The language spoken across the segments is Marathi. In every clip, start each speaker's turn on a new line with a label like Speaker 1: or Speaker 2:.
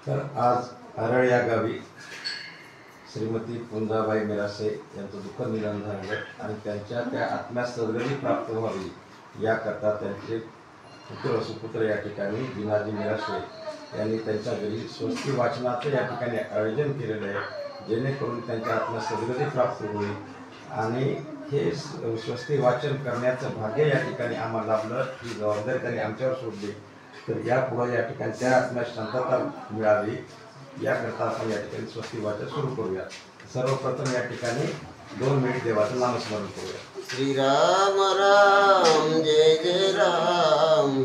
Speaker 1: तर आज हरळ या गावी श्रीमती पुंजाबाई मिरासे यांचं दुःख निधन झालं आणि त्यांच्या त्या आत्म्यास सद्गती प्राप्त व्हावी याकरता त्यांचे पुत्र सुपुत्र या ठिकाणी दिनाजी मिरासे यांनी त्यांच्या घरी स्वस्ती वाचनाचं या ठिकाणी आयोजन केलेलं आहे, जेणेकरून त्यांच्या आत्म्यास सद्गती प्राप्त होईल. आणि हे स्वस्ती वाचन करण्याचं भाग्य या ठिकाणी आम्हाला लाभलं. ही जबाबदारी त्यांनी आमच्यावर सोडली. तर यापुढे या ठिकाणी त्या आत्म्यास शांतता मिळावी याकरता आपण या ठिकाणी स्वस्ती वाचन सुरू करूया. सर्वप्रथम या ठिकाणी 2 मिनिट देवाचं नामस्मरण करूया.
Speaker 2: श्रीराम राम जय जय राम,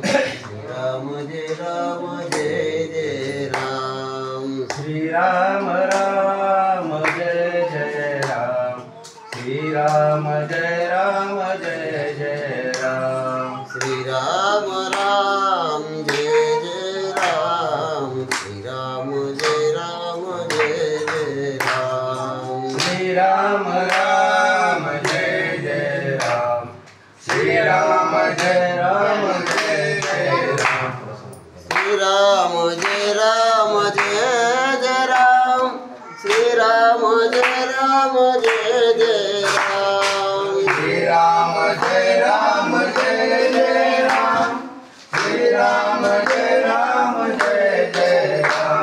Speaker 2: राम जय राम जय जय राम.
Speaker 1: श्रीराम राम जय जय राम, श्रीराम जय राम जय जय राम.
Speaker 2: श्रीराम राम जय जय राम, श्रीराम जय राम जय जय राम.
Speaker 1: श्रीराम राम जय जय राम, श्रीराम जय राम जय जय राम.
Speaker 2: श्रीराम जय राम जय जय राम, श्रीराम जय राम जय जय राम.
Speaker 1: श्रीराम जय राम जय जय राम, श्रीराम जय राम जय जय राम.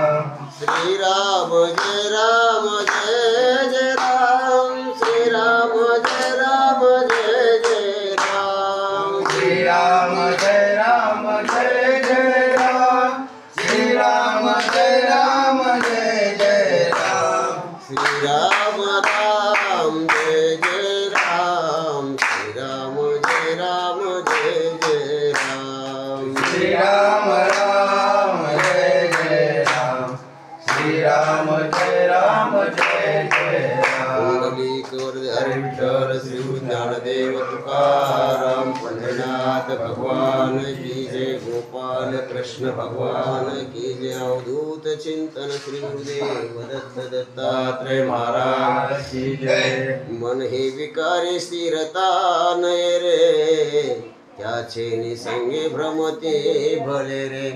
Speaker 2: श्रीराम जय राम जय जय राम, श्रीराम जय राम जय जय राम.
Speaker 1: श्रीराम जय राम जय जय राम, श्रीराम जय राम जय जय राम.
Speaker 2: श्रीराम राम जय जय राम, श्रीराम जय राम जय जय राम.
Speaker 1: श्रीराम राम जय जय राम, श्रीराम जय राम जय जय राम.
Speaker 2: कुंडलिक वरदहरि विठ्ठल श्री ज्ञानदेव तुकाराम पंढरीनाथ भगवान की जय. गोपाल कृष्ण भगवान की जय. अवधूत चिंतन श्री गुरुदेव दत्त दत्तात्रय महाराज
Speaker 1: की जय.
Speaker 2: मन हे विकारी स्थिरता नये रे, त्याचे निसंगे भ्रमते भले रे.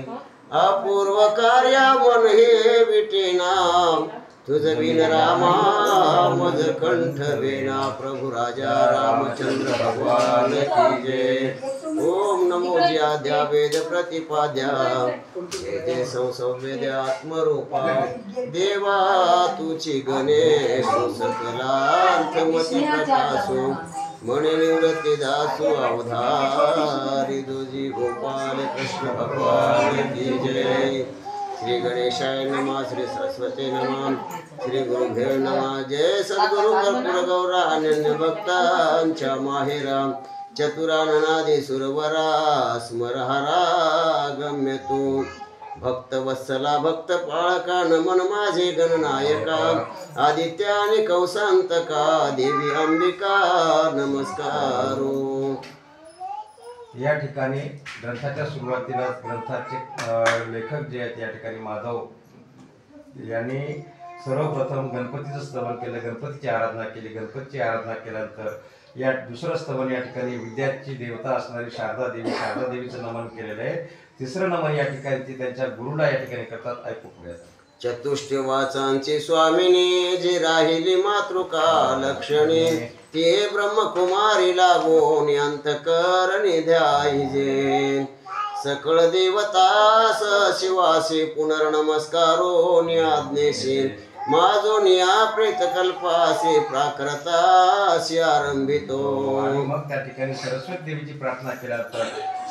Speaker 2: अपूर्व कार्या मन हे विटेना, तुझ बिन रामा मज कंठ वेना. प्रभु राजा रामचंद्र भगवान की जय. ओम नमो ज्याद्या वेद प्रतिपाद्या, वेदे संसवेद आत्मरूपा. देवा तुची गणेश सकलांतमती प्रकाशो, मणे निवृत्ती दासु अवधारी तुझी. गोपाल कृष्ण भगवान की जय. श्री गणेशाय नमः, श्री सरस्वती नमः, श्री गुरुभ्यो नमः. जय सद्गुरु कर्पूर गौरा अनन्य भक्तांच्या माहेरा. चतुराननादी सुरवरा स्मर हरा गम्य तू. भक्त वत्सला भक्त पाळका नमन माझे गणनायका. आदित्य आणि कौसांतका देवी अंबिका नमस्कारो.
Speaker 1: या ठिकाणी ग्रंथाच्या सुरुवातीला ग्रंथाचे लेखक जे आहेत या ठिकाणी माधव यांनी सर्वप्रथम गणपतीचं स्तवन केलं, गणपतीची आराधना केली. गणपतीची आराधना केल्यानंतर या दुसरं स्तवन या ठिकाणी विद्याची देवता असणारी शारदा देवीचं नमन केलेलं आहे. तिसरं नमन या ठिकाणी ते त्यांच्या गुरुला या ठिकाणी करतात. ऐकू पुढे.
Speaker 2: चतुष्ट वाचांची स्वामिनी जी राहिली मातृका लक्षणी. ते ब्रह्मकुमारी लागून अंतकरणी ध्यायजे. सकळ देवतास शिवासी पुनर्नमस्कारो आज्ञेशी. माझोनिया प्रेत कल्पासी प्राकृतासी आरंभितो.
Speaker 1: आणि मग त्या ठिकाणी सरस्वती देवीची प्रार्थना केल्यानंतर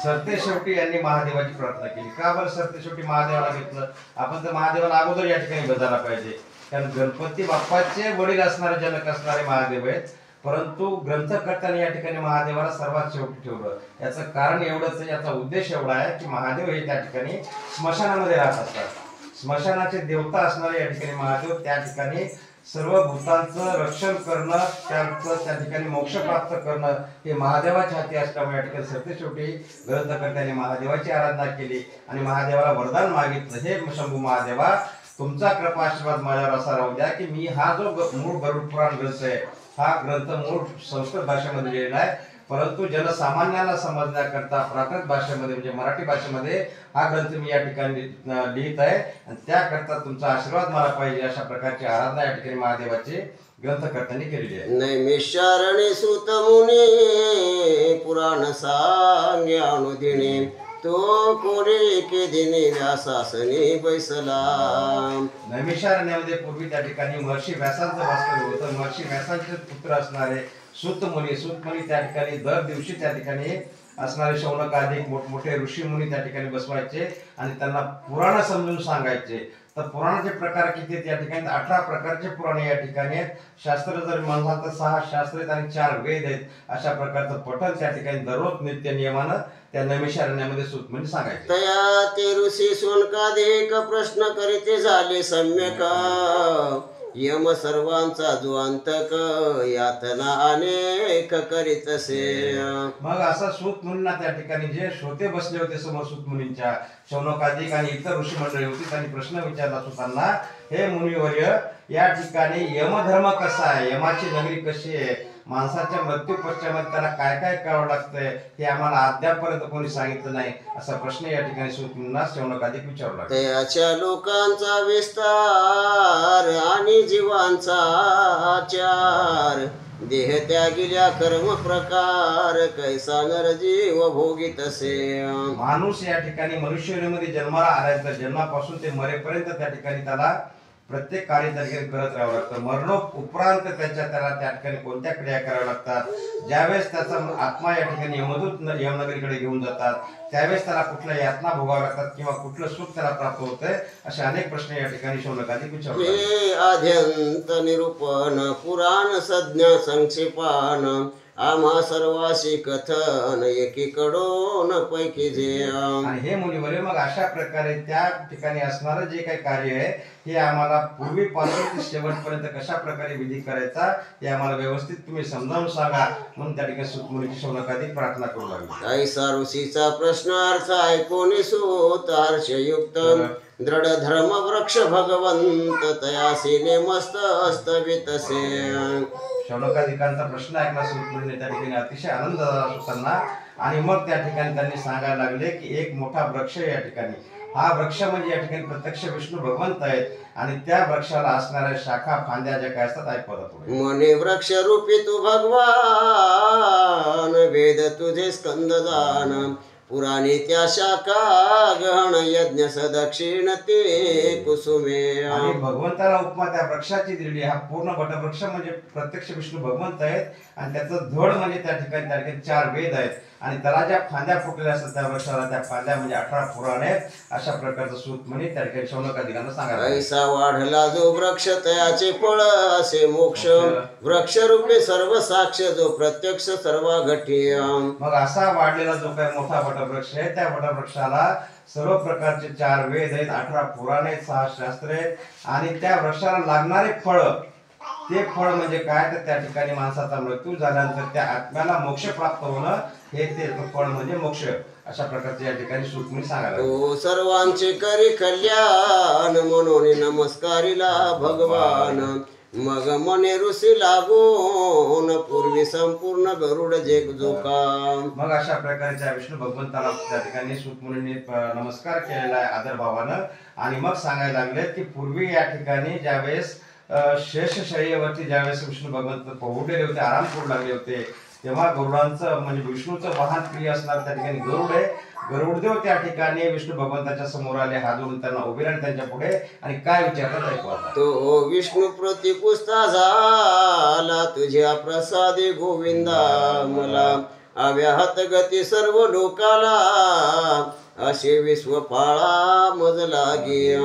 Speaker 1: सरते शेवटी यांनी महादेवाची प्रार्थना केली. का बरं सरते शेवटी महादेवाला घेतलं? आपण तर महादेवाला अगोदर या ठिकाणी बजायला पाहिजे, कारण गणपती बाप्पाचे वडील असणारे जनक असणारे महादेव आहेत. परंतु ग्रंथकर्त्याने या ठिकाणी महादेवाला सर्वात शेवटी ठेवलं. याचं कारण एवढंच, याचा उद्देश एवढा आहे की महादेव हे त्या ठिकाणी स्मशानामध्ये राहत असतात. स्मशानाचे देवता असणारे या ठिकाणी महादेव त्या ठिकाणी सर्व भूतांचं रक्षण करणं, त्यांचं त्या ठिकाणी मोक्ष प्राप्त करणं हे महादेवाच्या हाती असल्यामुळे या ठिकाणी सरते शेवटी ग्रंथकर्त्याने महादेवाची आराधना केली आणि महादेवाला वरदान मागितलं. हे शंभू महादेवा, तुमचा कृपाशीर्वाद माझ्यावर असा राहू द्या की मी हा जो मूळ गरुड पुराण ग्रंथ आहे, हा ग्रंथ मूळ संस्कृत भाषेमध्ये लिहिलेला आहे, परंतु जनसामान्याला समजण्याकरता प्राकृत भाषेमध्ये म्हणजे मराठी भाषेमध्ये हा ग्रंथ मी या ठिकाणी लिहित आहे आणि त्याकरता तुमचा आशीर्वाद मला पाहिजे अशा प्रकारची आराधना या ठिकाणी महादेवाची ग्रंथकर्त्यांनी केलेली आहे.
Speaker 2: नैमिषारणे सुत मुनी पुराण सांगे अनुदिनी तो कोणी के दिनी व्यासासनी बैसला.
Speaker 1: नैमिषारण्यामध्ये पूर्वी त्या ठिकाणी महर्षी व्यासांचं वास्तव्य होतं. महर्षी व्यासांचे पुत्र असणारे सूत मुनी त्या ठिकाणी दर दिवशी त्या ठिकाणी असणारे शौनक आदी मोठमोठे ऋषी मुनी त्या ठिकाणी बसवायचे आणि त्यांना पुराण समजून सांगायचे. तर पुराणाचे प्रकार किती आहेत या ठिकाणी? 18 प्रकारचे पुराणे या ठिकाणी आहेत. शास्त्र जर म्हणाल तर 6 शास्त्र आहेत आणि 4 वेद आहेत. अशा प्रकारचं पठण त्या ठिकाणी दररोज नित्य नियमानं त्या नैमिषारण्यामध्ये सूत मुनी सांगायचे.
Speaker 2: तया ते ऋषी शौनकादिक प्रश्न करीते झाले सम्यक यम सर्वांचा जो अंतक यातना अनेक करीतसे.
Speaker 1: मग असा सूत मुनींना त्या ठिकाणी जे श्रोते बसले होते समोर सूत मुनींच्या शौनकादिक आणि इतर ऋषी मंडळी होती त्यांनी प्रश्न विचारला सुतांना, हे मुनिवर्य या ठिकाणी यमधर्म कसा आहे, यमाची नगरी कशी आहे, माणसाच्या मृत्यू पश्चात त्याला काय काय करावं लागतंय हे आम्हाला अद्यापर्यंत कोणी सांगितलं नाही असा प्रश्न या ठिकाणी सूत मुनींना शौनकादिक विचारू लागले.
Speaker 2: त्याच्या लोकांचा विस्तार आणि जीवांचा आचार देह त्यागिल्या कर्म प्रकार कैसा नर जीव भोगीत असे.
Speaker 1: माणूस या ठिकाणी मनुष्यमध्ये जन्माला आल्यानंतर जन्मापासून ते मरेपर्यंत त्या ठिकाणी त्याला प्रत्येक कार्य त्या ठिकाणी करत राहावं लागतं. मरणोपरांत त्याला त्या ठिकाणी कोणत्या क्रिया कराव्या लागतात. ज्यावेळेस त्याचा आत्मा या ठिकाणी यमनगरीकडे घेऊन जातात त्यावेळेस त्याला कुठल्या यातना भोगाव्या लागतात किंवा कुठलं सुख त्याला प्राप्त होतंय असे अनेक प्रश्न या ठिकाणी शौनकादिक विचारले.
Speaker 2: हे आद्यंत निरूपण पुराण संज्ञा संक्षेपान आम्हा सर्वाशी कथन एकीकडून पैकी जे.
Speaker 1: आणि हे मुनिवर्य मग अशा प्रकारे त्या ठिकाणी असणारं जे काही कार्य आहे हे आम्हाला पूर्वीपासून ते शेवटपर्यंत कशा प्रकारे विधी करायचा हे आम्हाला व्यवस्थित तुम्ही समजावून सांगा म्हणून त्या ठिकाणी सूत मुनीची शौनकादिक प्रार्थना करू लागली.
Speaker 2: ऐसा ऋषीचा प्रश्नार्थ ऐकून सूत हर्षयुक्त दृढ धर्म वृक्ष भगवंत तयासीने मस्त अस्तवितसे.
Speaker 1: शौनकादिकांचा प्रश्न ऐकला सूत मुनीने त्या ठिकाणी अतिशय आनंद झाला सुतांना आणि मग त्या ठिकाणी त्यांनी सांगायला लागले की एक मोठा वृक्ष या ठिकाणी, हा वृक्ष म्हणजे या ठिकाणी प्रत्यक्ष विष्णू भगवंत आहेत आणि त्या वृक्षाला असणाऱ्या शाखा फांद्या ज्या काय असतात ऐकवतात पुढे.
Speaker 2: मने वृक्ष रूपी तू भगवान वेद तुझे स्कंद जान पुराणी त्या शाखा गहन यज्ञ सदक्षिण ते कुसुमे.
Speaker 1: आणि भगवंताला उपमा त्या वृक्षाची दिलेली. हा पूर्ण वटवृक्ष म्हणजे प्रत्यक्ष विष्णू भगवंत आहेत आणि त्याचं धड म्हणजे त्या ठिकाणी 4 वेद आहेत आणि त्याला ज्या फांद्या फुटलेल्या असतात त्या वृक्षाला त्या फांद्या म्हणजे 18 पुराण आहेत. अशा प्रकारचं सूत म्हणे त्या ठिकाणी शौनकादिकांना सांगायला.
Speaker 2: ऐसा वाढला जो वृक्ष तयाचे फळ असे मोक्ष वृक्ष रूपे सर्व साक्ष जो प्रत्यक्ष सर्व घटी.
Speaker 1: मग असा वाढलेला जो काही मोठा वटवृक्ष आहे त्या वटवृक्षाला सर्व प्रकारचे 4 वेद आहेत, 18 पुराण आहेत, 6 शास्त्र आहेत आणि त्या वृक्षाला लागणारे फळ, ते फळ म्हणजे काय तर त्या ठिकाणी माणसाचा मृत्यू झाल्यानंतर त्या आत्म्याला मोक्ष प्राप्त होणं हे ते फळ म्हणजे मोक्ष. अशा प्रकारचे या ठिकाणी सूत मुनी सांगायला.
Speaker 2: तो सर्वांचे करी कल्याण म्हणून नमस्कारिला भगवान मग मने ऋषी लागून पूर्वी संपूर्ण गरुड जे जोका.
Speaker 1: मग अशा प्रकारच्या विष्णू भगवंताला त्या ठिकाणी सूत मुनींनी नमस्कार केलेला आहे आदर भावानं आणि मग सांगायला लागले की पूर्वी या ठिकाणी ज्यावेळेस शेषशय्येवरती ज्यावेळेस विष्णू भगवंत पोहडलेले होते, आराम करू लागले होते तेव्हा गरुडांचं म्हणजे विष्णूचं वाहन प्रिय असणार त्या ठिकाणी गरुड आहे. गरुडदेव त्या ठिकाणी विष्णू भगवंताच्या समोर आले, हात जोडून त्यांना उभे राहिले त्यांच्या पुढे आणि काय विचारतात ऐकू.
Speaker 2: तो विष्णू प्रतिपुस्ता झाला तुझ्या प्रसादे गोविंदा मला अव्याहत गती सर्व लोकाला असे विश्वपाळा मज लागे.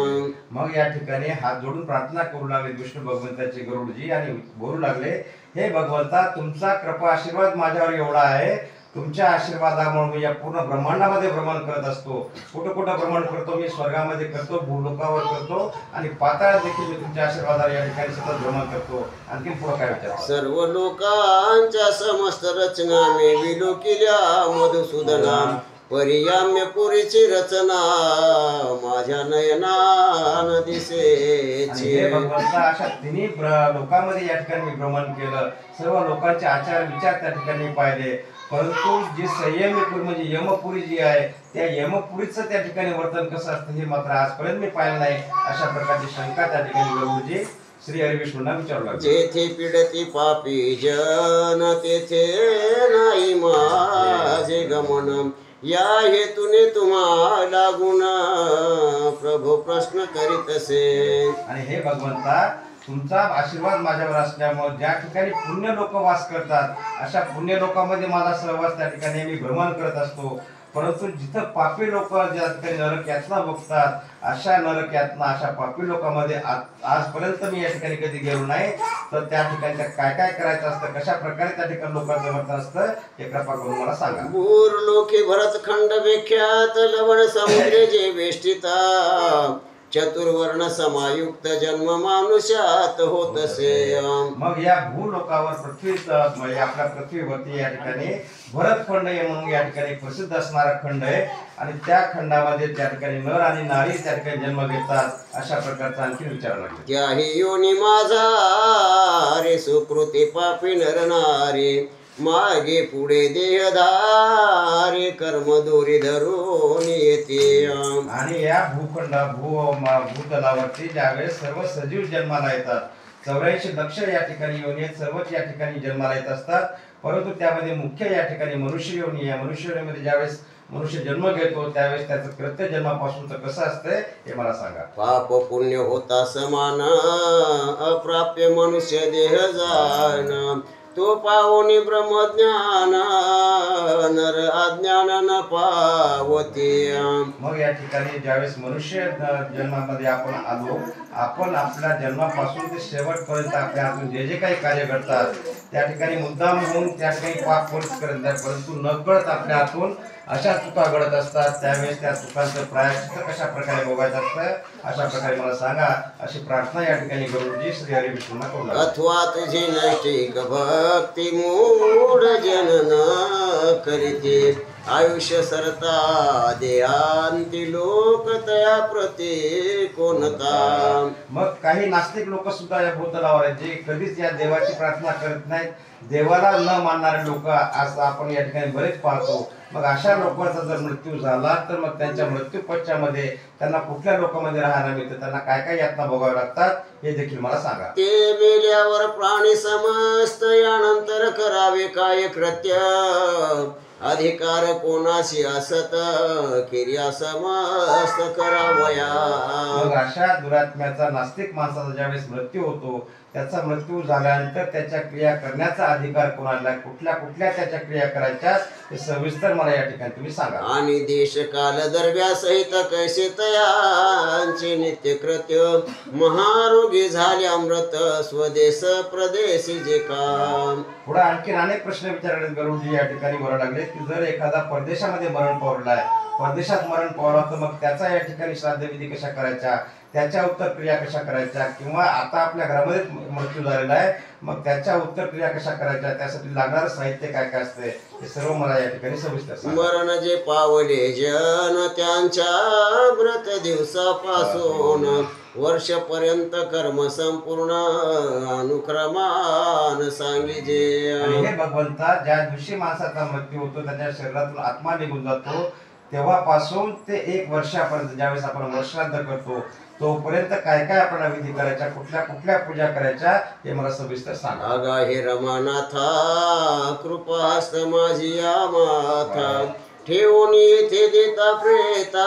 Speaker 1: मग या ठिकाणी हात जोडून प्रार्थना करू लागले विष्णू भगवंताचे गरुडजी आणि बोलू लागले, हे भगवंता तुमचा कृपा आशीर्वाद माझ्यावर एवढा आहे, तुमच्या आशीर्वादामुळे मी या पूर्ण ब्रह्मांडामध्ये भ्रमण करत असतो. कुठं कुठं भ्रमण करतो मी, स्वर्गामध्ये करतो, भूलोकावर करतो आणि पाताळात देखील मी तुमच्या आशीर्वादाने या ठिकाणी सतत भ्रमण करतो. आणखी पुढे काय विचार.
Speaker 2: सर्व लोकांच्या समस्त रचना मी विलोकिल्या मधुसूदना परियाम्य पुरीची रचना माझ्या नयनान दिसेची.
Speaker 1: हे भगवंता अशा तिन्ही लोकांमध्ये या ठिकाणी मी भ्रमण केलं, सर्व लोकांचे आचार विचार त्या ठिकाणी पाहिले परंतु जी संयमीपुरी म्हणजे यमपुरी जी आहे त्या यमपुरीचं त्या ठिकाणी वर्तन कसं असतं हे मात्र आजपर्यंत मी पाहिलं नाही. अशा प्रकारची शंका त्या ठिकाणी गरुडजी श्री हरिविष्णूंना विचारू लागले.
Speaker 2: जेथे पीडती पापी जन तेथे नाही माझे गमन, या हेतूने तुम्हा लागून प्रभू प्रश्न करीत असे.
Speaker 1: आणि हे भगवंता तुमचा आशीर्वाद माझ्यावर असल्यामुळे ज्या ठिकाणी पुण्य लोक वास करतात अशा पुण्य लोकांमध्ये माझा सहवास त्या ठिकाणी मी भ्रमण करत असतो. परंतु जिथं पापी लोक ज्या ठिकाणी नरक यातना भोगतात अशा नरक यातना अशा पापी लोकांमध्ये आजपर्यंत मी या ठिकाणी कधी गेलो नाही. तर त्या ठिकाणी काय काय करायचं असतं, कशा प्रकारे त्या ठिकाणी लोकांचं वर्तन असतं हे कृपा करून मला सांगा.
Speaker 2: भूर लोके भरतखंड विख्यात लवण समुद्रे जे वेष्टिता, चतुर्वर्ण समायुक्त जन्म मानुष्यात होत असे.
Speaker 1: मग या भूलोकावर म्हणजे आपल्या पृथ्वीवरती या ठिकाणी भरतखंड हे म्हणून या ठिकाणी प्रसिद्ध असणारा खंड आहे. आणि त्या खंडामध्ये त्या ठिकाणी नर आणि नारी त्या ठिकाणी जन्म घेतात. अशा प्रकारचा आणखी विचार लागले.
Speaker 2: त्याही योनी माझा रे सुकृती पापी नर नारी, मागे पुढे देहधारे कर्म दोरी धरून येते.
Speaker 1: आणि या भूतलावरती ज्यावेळेस सर्व सजीव जन्माला येतात 84 लक्ष या ठिकाणी योनी सर्वच या ठिकाणी जन्माला येत असतात. परंतु त्यामध्ये मुख्य या ठिकाणी मनुष्य योनी आहे. मनुष्य योनीमध्ये ज्यावेळेस मनुष्य जन्म घेतो त्यावेळेस त्याचं कृत्य जन्मापासूनच कसं असतंय हे मला सांगा.
Speaker 2: पाप पुण्य होता समान, अप्राप्य मनुष्य देह जाण, तो पावनी ब्रह्मज्ञान नर अज्ञान न पावते.
Speaker 1: मग या ठिकाणी ज्यावेळेस मनुष्य जन्मामध्ये आपण आलो, आपण आपल्या जन्मापासून ते शेवटपर्यंत आपल्या हातून जे जे काही कार्य घडतात त्या ठिकाणी मुद्दाम होऊन त्या ठिकाणी पाप पोच करत नाही, परंतु नकळत आपल्या हातून अशा चुका घडत असतात. त्यावेळेस त्या चुकांचं प्रायश्चित्त कशा प्रकारे भोगायचं असतं अशा प्रकारे मला सांगा. अशी प्रार्थना या ठिकाणी गरुडजी श्री हरिविष्णूंना करू लागले.
Speaker 2: अथवा तुझी नैष्टिक भक्ती मूढ जन न करीते, आयुष्य सरता देहांती लोक तया प्रती कोणता.
Speaker 1: मग काही नास्तिक लोक सुद्धा या भूतलावर आहेत जे कधीच या देवाची प्रार्थना करत नाहीत. देवाला न मानणारे लोक असं आपण या ठिकाणी बरेच पाहतो. मग अशा लोकांचा जर मृत्यू झाला तर मग त्यांच्या मृत्यू पश्चामध्ये त्यांना कुठल्या लोकांमध्ये राहायला मिळतं, त्यांना काय काय यातना भोगाव्या लागतात हे देखील मला सांगा.
Speaker 2: ते मेल्यावर प्राणी समस्त यानंतर करावे काय कृत्य, अधिकार कोणाशी असत किर्या समस्त करावया.
Speaker 1: मग अशा दुरात्म्याचा नास्तिक माणसाचा ज्यावेळेस मृत्यू होतो त्याचा मृत्यू झाल्यानंतर त्याच्या क्रिया करण्याचा अधिकार कोणाला, कुठल्या कुठल्या त्याच्या क्रिया करायच्या हे सविस्तर मला या ठिकाणी तुम्ही सांगा.
Speaker 2: आणि देश काल दरव्या सहित कैसे तयांचे नित्य कृत्य, महारोगी झाले अमृत स्वदेश प्रदेशी जे काम.
Speaker 1: पुढे आणखी अनेक प्रश्न विचारले गरुडजी या ठिकाणी बोलायला लागले की जर एखादा परदेशामध्ये मरण पावलाय, परदेशात मरण पावला तर मग त्याचा या ठिकाणी श्राद्धविधी कशा करायच्या, त्याच्या उत्तर क्रिया कशा करायच्या, किंवा आता आपल्या घरामध्ये मृत्यू झालेला आहे मग त्याच्या उत्तर क्रिया कशा करायच्या, त्यासाठी लागणारं साहित्य काय काय असते हे सर्व मला या ठिकाणी सविस्तर सांगा.
Speaker 2: मरण जे पावले जन त्यांच्या व्रत दिवसापासून वर्षपर्यंत कर्म संपूर्ण अनुक्रमान सांगिजे.
Speaker 1: आणि हे भगवंता ज्या दिवशी माणसाचा मृत्यू होतो त्याच्या शरीरातून आत्मा निघून जातो तेव्हापासून ते 1 वर्षापर्यंत ज्यावेळेस आपण वर्षांत करतो तोपर्यंत काय काय आपण विधी करायच्या, कुठल्या कुठल्या पूजा करायच्या हे मला सविस्तर सांगा.
Speaker 2: अगा हे रमानाथा कृपास्त माझी या माथा, ठेवून येथे देता प्रेता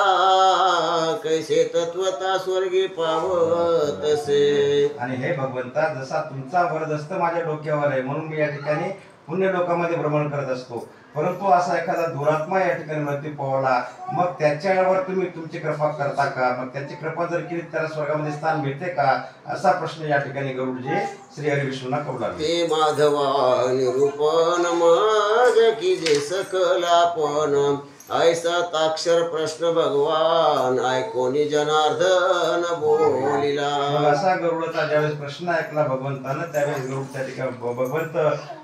Speaker 2: कैसे तत्वता स्वर्गी पावतसे.
Speaker 1: आणि हे भगवंता जसा तुमचा वरदस्त माझ्या डोक्यावर आहे म्हणून मी या ठिकाणी पुण्य लोकांमध्ये भ्रमण करत असतो, परंतु असा एखादा दुरात्मा या ठिकाणी मृत्यू पावला मग त्याच्यावर तुम्ही तुमची कृपा करता का, मग त्याची कृपा जर केली त्याला स्वर्गामध्ये स्थान मिळते का, असा प्रश्न या ठिकाणी गरुडजी श्री हरिविष्णूंना करू लागले.
Speaker 2: ते माधवा निरूपण मग की जे सकलापन, ऐसा ताक्षर प्रश्न भगवान ऐकोनी जनार्दन बोलिला.
Speaker 1: मग असा गरुडाचा ज्यावेळेस प्रश्न ऐकला भगवंतानं त्यावेळेस गरुड त्या ठिकाणी भगवंत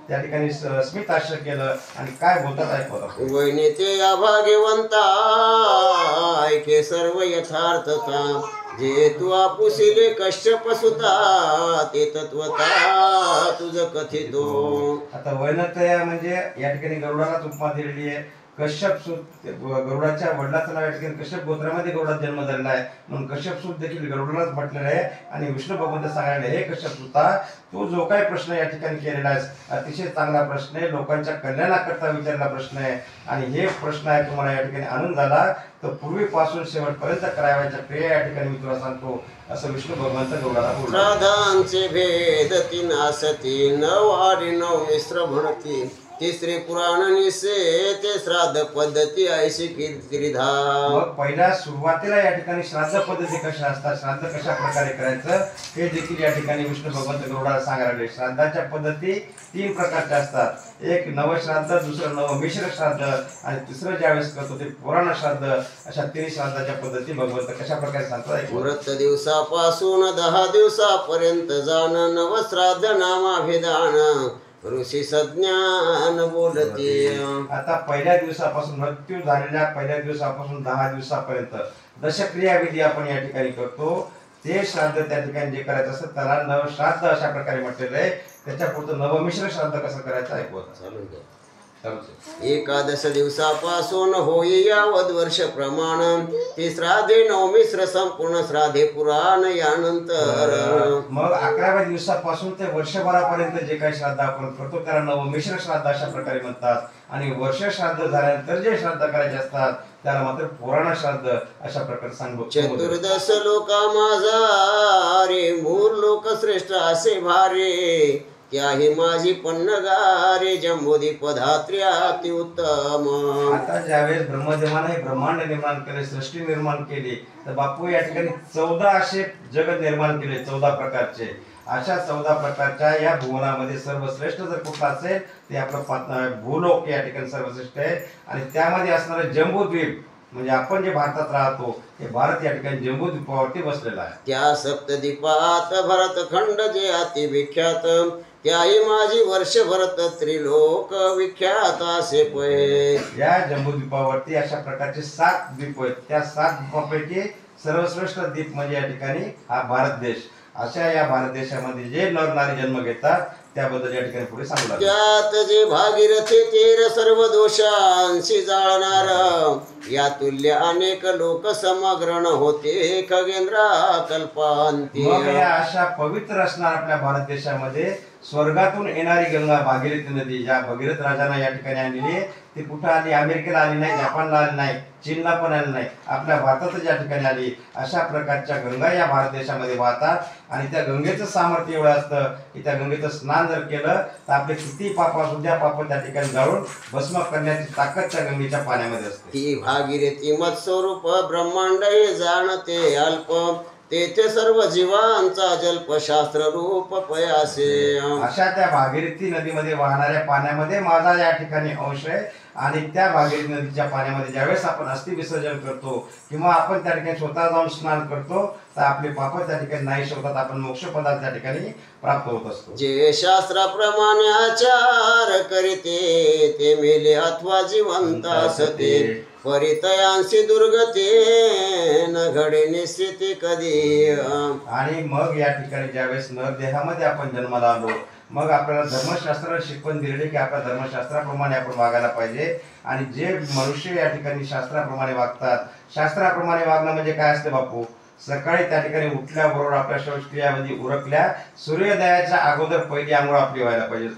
Speaker 1: त्या ठिकाणी स्मिताश्र केलं आणि काय बोलतात ऐकवतात.
Speaker 2: वैने ते अभाग्यवंता ऐके सर्व यथार्थता, जे तू आपुसिले कश्यप सुता ते तत्वता तुझ कथितो.
Speaker 1: आता वैनतया म्हणजे या ठिकाणी गरुडालाच उपमा दिलेली आहे. कश्यप सूत गरुडाच्या वडिलाचं नाव या ठिकाणी कश्यप गोत्रामध्ये गरुडाचा जन्म झालेला आहे म्हणून कश्यप सूत देखील गरुडालाच म्हटलेलं आहे. आणि विष्णू भगवंत सांगायला हे कश्यप सूता, तू जो काही प्रश्न या ठिकाणी केलेला आहेस अतिशय चांगला प्रश्न आहे, लोकांच्या कल्याणाकरता विचारलेला प्रश्न आहे. आणि हे प्रश्न आहे तुम्हाला या ठिकाणी आनंद झाला तर पूर्वीपासून शेवटपर्यंत करावयाच्या क्रिया या ठिकाणी मी तुला सांगतो असं विष्णू भगवंत गरुडाला बोलला.
Speaker 2: श्राद्धांचे भेद तीन असती नवारी नव मिश्र म्हणती. तिसरे पुराण निसे ते श्राद्ध पद्धती ऐशी कीर्तिधा.
Speaker 1: मग पहिल्या सुरुवातीला या ठिकाणी श्राद्ध पद्धती कशा असतात, श्राद्ध कशा प्रकारे करायचं हे देखील या ठिकाणी विष्णू भगवंत गरुडाला सांगायला लागले. श्राद्धाच्या पद्धती 3 प्रकारच्या असतात. एक नवश्राद्ध, दुसरं नवमिश्र श्राद्ध आणि तिसरं ज्यावेळेस करतो ते पुराण श्राद्ध. अशा 3 श्राद्धाच्या पद्धती भगवंत कशा प्रकारे सांगतात.
Speaker 2: व्रत दिवसापासून 10 दिवसापर्यंत जाण नवश्राद्ध नामाभिधान ऋषी सज्ञान बोलते.
Speaker 1: आता पहिल्या दिवसापासून मृत्यू झालेल्या पहिल्या दिवसापासून 10 दिवसापर्यंत दशक्रियाविधी आपण या ठिकाणी करतो. ते श्राद्ध त्या ठिकाणी जे करायचं असतं त्याला नवश्राद्ध अशा प्रकारे म्हटलेलं आहे. त्याच्या पुढचं नवमिश्र श्राद्ध कसं करायचं ऐकवत
Speaker 2: चालू द्या. एकादश दिवसापासून होई यावद वर्ष प्रमाण ती श्राद्धे नवमिश्र संपूर्ण श्राद्धे पुराण यानंतर.
Speaker 1: मग 11व्या दिवसापासून ते वर्षभरापर्यंत जे काही श्राद्ध आपण करतो त्याला नवमिश्र श्राद्ध अशा प्रकारे म्हणतात. आणि वर्ष श्राद्ध झाल्यानंतर जे श्राद्ध करायचे असतात त्याला मात्र पुराण श्राद्ध अशा प्रकारे सांगतो.
Speaker 2: चतुर्दश लोका माझा रे मूर लोक श्रेष्ठ असे भारे त्याही माझी पन्नगारे जंबोधी पधात्र्याती उत्तम.
Speaker 1: आता ज्यावेळेस ब्रह्मदेवाने हे ब्रह्मांड निर्माण केले, सृष्टी निर्माण केली तर बापू या ठिकाणी 14 असे जगत निर्माण केले, 14 प्रकारचे. अशा 14 प्रकारच्या या भुवनामध्ये सर्वश्रेष्ठ जर कुठला असेल ते आपलं भूलोक या ठिकाणी सर्वश्रेष्ठ आहे. आणि त्यामध्ये असणारे जम्बूद्वीप म्हणजे आपण जे भारतात राहतो हे भारत या ठिकाणी जम्बूद्वीपावरती बसलेला आहे.
Speaker 2: त्या सप्तद्वीपात भरतखंड जे अति विख्यात त्याही माझी वर्ष भरत त्रिलोक विख्यात असे पै.
Speaker 1: या जम्बूद्वीपावरती अशा प्रकारचे 7 द्वीप आहेत. त्या 7 द्वीपापैकी सर्वश्रेष्ठ द्वीप म्हणजे या ठिकाणी हा भारत देश. अशा या भारत देशामध्ये जे नर नारी जन्म घेतात त्याबद्दल या ठिकाणी पुढे सांगू लागले.
Speaker 2: त्यात जे भागीरथी तीर सर्व दोषांशी जाळणार या तुल्य अनेक लोक समग्रण होते खगेंद्रा कल्पांती.
Speaker 1: मग या अशा पवित्र असणार आपल्या भारत देशामध्ये स्वर्गातून येणारी गंगा भागीरथी नदी ज्या भगीरथ राजांना या ठिकाणी आणलेली ती कुठं आली, अमेरिकेला आली नाही, जपानला आली नाही, चीनला पण आली नाही, आपल्या भारतातच या ठिकाणी आली. अशा प्रकारच्या गंगा या भारत देशामध्ये वाहतात. आणि त्या गंगेचं सामर्थ्य एवढं असतं की त्या गंगेचं स्नान जर केलं तर आपले किती पाप असू द्या पाप त्या ठिकाणी जाळून भस्म करण्याची ताकद त्या गंगेच्या पाण्यामध्ये असते.
Speaker 2: ती भागीरथी मत्स्वरूप ब्रह्मांड हे जाणते अल्प तेथे सर्व जीवांचा जल्पशास्त्र रूप पयासे.
Speaker 1: अशा त्या भागीरथी नदीमध्ये वाहणाऱ्या पाण्यामध्ये माझा या ठिकाणी अंश आहे. आणि त्या भागीरथी नदीच्या पाण्यामध्ये ज्यावेळेस आपण अस्थि विसर्जन करतो किंवा आपण त्या ठिकाणी स्वतः जाऊन स्नान करतो तर आपले पाप त्या ठिकाणी नाही होतात, आपण मोक्ष पदार्थ त्या ठिकाणी प्राप्त होत असतो.
Speaker 2: जे शास्त्राप्रमाणे आचार करीते ते मेले अथवा जिवंत असते परितयांशी दुर्गती न घडे निश्चिती कधी.
Speaker 1: आणि मग या ठिकाणी ज्यावेळेस नरदेहामध्ये आपण जन्माला आलो मग आपल्याला धर्मशास्त्राला शिकवण दिलेली की आपल्या धर्मशास्त्राप्रमाणे आपण वागायला पाहिजे. आणि जे मनुष्य या ठिकाणी शास्त्राप्रमाणे वागतात, शास्त्राप्रमाणे वागणं म्हणजे काय असते बापू, सकाळी त्या ठिकाणी उठल्याबरोबर आपल्या शौचक्रियामध्ये उरकल्या सूर्योदयाच्या अगोदर पहिली आंघोळ आपली व्हायला पाहिजे.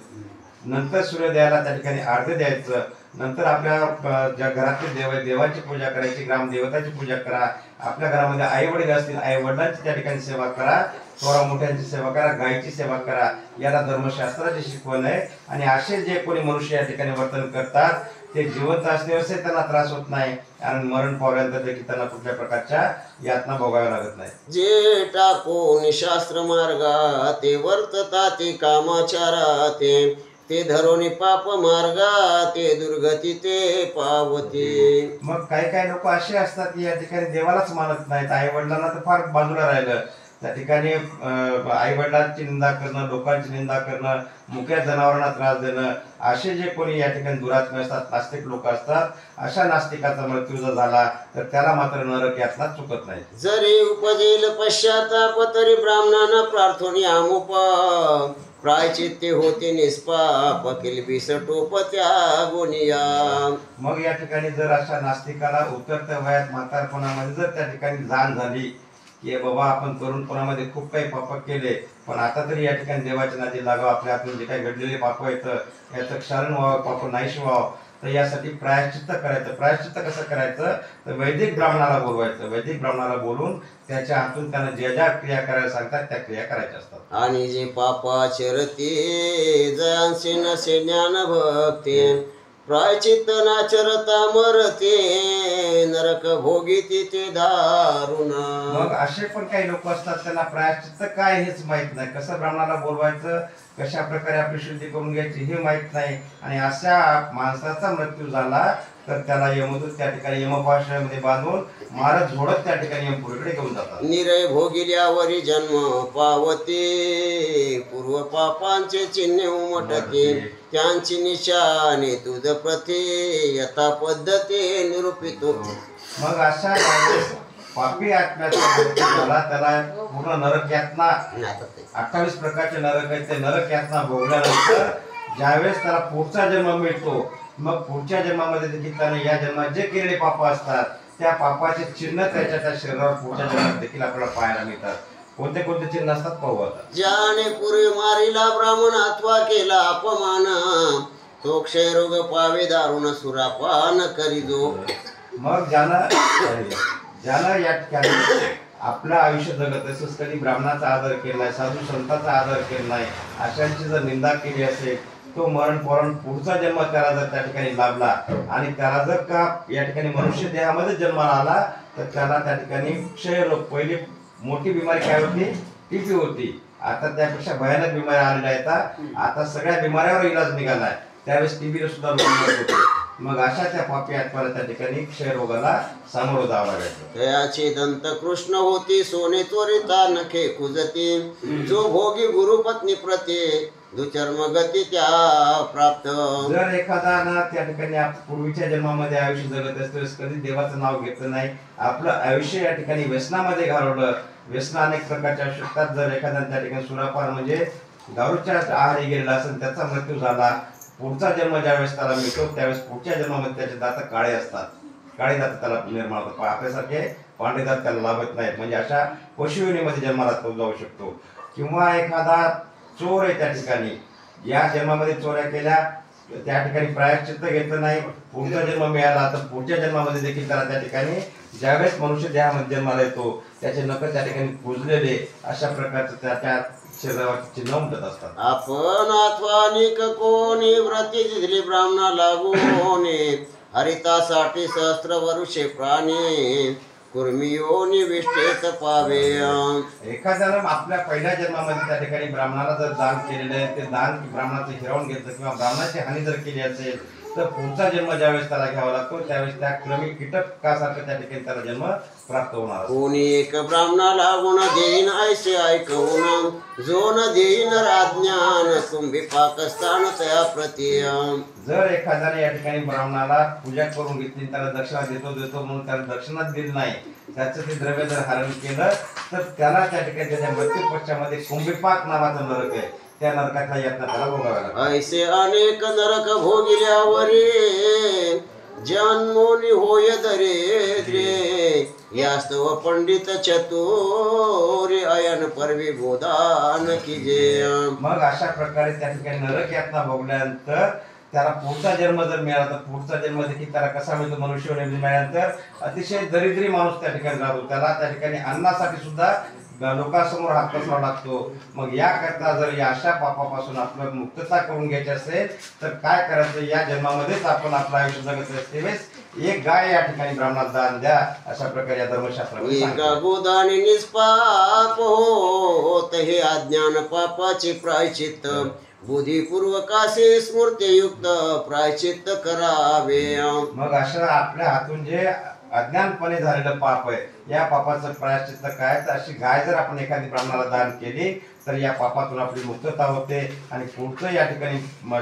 Speaker 1: नंतर सूर्योदयाला त्या ठिकाणी अर्घ्य द्यायचं. नंतर आपल्या ज्या घरातले देव आहे देवाची पूजा करायची, ग्रामदेवताची पूजा करा. आपल्या घरामध्ये आई वडील असतील आई वडिलांची त्या ठिकाणी सेवा करा, थोडा मोठ्यांची सेवा करा, गायीची सेवा करा. याला धर्मशास्त्राची शिकवण आहे. आणि असे जे कोणी मनुष्य या ठिकाणी वर्तन करतात ते जिवंत असल्यावर त्यांना त्रास होत नाही आणि मरण पावल्यानंतर देखील त्यांना कुठल्या प्रकारच्या यातना भोगाव्या लागत नाही.
Speaker 2: जे टाकून शास्त्र मार्गा ते वर्तता ते कामाचारा ते धरोनी पाप मार्गा ते दुर्गती ते पावते.
Speaker 1: मग काही काही लोक असे असतात की या ठिकाणी देवालाच मानत नाहीत, आई वडिलांना तर फार बाजूला राहिलं. त्या ठिकाणी आई वडिलांची निंदा करणं, लोकांची निंदा करणं, मुक्या जनावरांना त्रास देणं, असे जे कोणी या ठिकाणी दुरात्मे असतात, नास्तिक लोक असतात, अशा नास्तिकाचा मृत्यू जर झाला तर त्याला मात्र नरक यातना चुकत नाही.
Speaker 2: जरी उपजेल पश्चाताप तरी ब्राह्मणांना प्रार्थना आमुप प्रायचित्ते होते निष्पाप किलबी सटोप त्या गुनिया.
Speaker 1: मग या ठिकाणी जर अशा नास्तिकाला उतरत्या वयात म्हातारपणामध्ये जर त्या ठिकाणी जाण झाली की बाबा आपण तरुणपणामध्ये खूप काही पाप केले, पण आता तरी या ठिकाणी देवाच्या नादी लागावं, आपल्या हातून जे काही घडलेले पाप येतं याचं क्षरण व्हावं, पाप नाहीश व्हावं, तर यासाठी प्रायश्चित्त करायचं. प्रायश्चित्त कसं करायचं तर वैदिक ब्राह्मणाला बोलवायचं. वैदिक ब्राह्मणाला बोलून त्याच्या हातून त्यांना ज्या ज्या क्रिया करायला सांगतात त्या क्रिया करायच्या असतात.
Speaker 2: आणि जे पापाचरते जयांसे नसे ज्ञान भक्ती प्रायचित्त नाचरता मरते नरक भोगीती ते दारुण.
Speaker 1: मग असे पण काही लोक असतात त्यांना प्रायश्चित्त काय हेच माहित नाही, कसं ब्राह्मणाला बोलवायचं, कशा प्रकारे आपली शुद्धी करून घ्यायची हे माहित नाही, आणि अशा माणसाचा मृत्यू झाला तर त्याला यमदूत त्या ठिकाणी यमपाशामध्ये बांधून मारत झोडत त्या ठिकाणी यमपुरीकडे घेऊन जातात.
Speaker 2: निरय भोगिल्यावरी जन्म पावते पूर्व पापांचे चिन्ह उमटते त्यांची निशाने तुझ प्रथे यथा पद्धती निरूपितो.
Speaker 1: मग अशा वेळेस पापी आत्म्याचा मृत्यू झाला त्याला पूर्ण नरक यातना 28 प्रकारचे नरक आहेत, ते नरक यातना भोगल्यानंतर ज्यावेळेस त्याला पुढचा जन्म मिळतो, मग पुढच्या जन्मामध्ये देखील त्याने या जन्मात जे केलेले पाप असतात त्या पापाचे चिन्ह त्याच्या त्या शरीरावर पुढच्या जन्मात देखील आपल्याला पाहायला मिळतात. कोणते कोणते चिन्ह असतात पाहू आता.
Speaker 2: ज्याने पूर्वी मारिला ब्राह्मण अथवा केला अपमान तो क्षयरोग पावे दारुण सुरापान करीजो.
Speaker 1: मग ज्यानं या ठिकाणी आपलं आयुष्य जगत तसंच कधी ब्राह्मणाचा आदर केला नाही, साधू संतांचा आदर केला नाही, अशांची जर निंदा केली असेल, तो मरण पुढचा जन्म त्याला जर त्या ठिकाणी लाभला आणि त्याला जर का या ठिकाणी मनुष्य देहामध्ये जन्माला आला तर त्याला त्या ठिकाणी क्षयरोग, पहिली मोठी बिमारी काय होती, टीबी होती, आता त्यापेक्षा भयानक बिमारी आलेल्या आहेत. आता सगळ्या बिमाऱ्यावर इलाज निघालाय, त्यावेळेस टीबीला सुद्धा लोक मरत होते. मग अशा त्या पापी आत्म्याला त्या ठिकाणी क्षयरोगाला सामोरं जावं लागायचं.
Speaker 2: तयाची दंत कृष्ण होती सोने त्वरिता नखे कुजती जो भोगी गुरुपत्नी प्रते दुचर्म गती त्या प्राप्त.
Speaker 1: जर एखादा ना त्या ठिकाणी पूर्वीच्या जन्मामध्ये आयुष्य जगत असतो, कधी देवाचं नाव घेतलं नाही, आपलं आयुष्य या ठिकाणी व्यसनामध्ये घालवलं, व्यसन अनेक प्रकारच्या असतात, जर एखादा त्या ठिकाणी सुरापान म्हणजे दारूच्या आहारी गेलेला असेल, त्याचा मृत्यू झाला, पुढचा जन्म ज्यावेळेस त्याला मिळतो त्यावेळेस पुढच्या जन्मामध्ये त्याचे दात काळे असतात, काळे दात त्याला निर्माण होतात, आपल्यासारखे पांढरे दात त्याला लाभत नाहीत, म्हणजे अशा पशुयोनीमध्ये जन्माला तो जाऊ शकतो. किंवा एखादा चोर आहे त्या ठिकाणी, या जन्मामध्ये चोऱ्या केल्या, त्या ठिकाणी प्रायश्चित्त घेतलं नाही, पुढचा जन्म मिळाला तर पुढच्या जन्मामध्ये देखील त्याला त्या ठिकाणी ज्यावेळेस मनुष्य देहामध्ये जन्माला येतो त्याचे नख त्या ठिकाणी कुजलेले अशा प्रकारचं त्या शरीरावरचे चिन्ह उमटत असतात.
Speaker 2: आपण अथवा अनेक कोणी व्रती जिजली ब्राह्मणा लागूने हरितासाठी सहस्त्र वरुषे प्राणी कुर्मियोनी विष्ठेत पावे.
Speaker 1: एखाद्याला आपल्या पहिल्या जन्मामध्ये त्या ठिकाणी ब्राह्मणाला जर दान केलेलं आहे, ते दान ब्राह्मणाचं हिरावून घेतलं किंवा ब्राह्मणाची हानी जर केली असेल तर पुढचा जन्म ज्यावेळेस त्याला घ्यावा लागतो त्यावेळेस त्या क्रमी कीटकासारखं त्या ठिकाणी त्याला जन्म प्राप्त होणार.
Speaker 2: कोणी एक ब्राह्मणाला गुण देईन ऐसे ऐकवून जो न देईन राज्ञान कुंभी पाकस्थान त्या प्रती.
Speaker 1: जर एखाद्याने या ठिकाणी ब्राह्मणाला पूजा करून घेतली, त्याला दक्षिणा देतो म्हणून त्याला दक्षिणा दिली नाही, त्याचं ते द्रव्य जर हरण केलं तर त्याला त्या ठिकाणी त्याच्या मृत्यू पश्चामध्ये कुंभीपाक नावाचं नरक आहे, त्या नरकातला यातना त्याला भोगावा लागतो.
Speaker 2: ऐसे अनेक नरक भोगिल्यावरी जन्मोनी होय दरिद्रे यास्तव पंडित चतुरी अयन परवी बोधान कीजे.
Speaker 1: मग अशा प्रकारे त्या ठिकाणी नरक यातना भोगल्यानंतर त्याला पुढचा जन्म जर मिळाला तर पुढचा जन्म देखील त्याला कसा मिळतो, मनुष्य मिळाल्यानंतर अतिशय दरिद्री माणूस त्या ठिकाणी राहतो, त्याला त्या ठिकाणी अन्नासाठी सुद्धा लोकांसमोर हात पसरावा लागतो. मग याकरता जर या अशा पापापासून आपलं मुक्तता करून घ्यायची असेल तर काय करायचं, या जन्मामध्येच आपण आपलं आयुष्य जगत असतेवेळेस एक गाय या ठिकाणी ब्राह्मणाला दान द्या, अशा प्रकारे या धर्मशास्त्रामध्ये
Speaker 2: एका गोदानी निष्पाप होत हे अज्ञान पापाचे प्रायचित्त बुद्धिपूर्वकासे स्मृतीयुक्त प्रायचित्त करावे.
Speaker 1: मग अशा आपल्या हातून जे अज्ञानपणे झालेलं पाप आहे, या पापाचं प्रायश्चित्त काय, तर अशी गाय जर आपण एखादी ब्राह्मणाला दान केली तर या पापातून आपली मुक्तता होते आणि पुढचं या ठिकाणी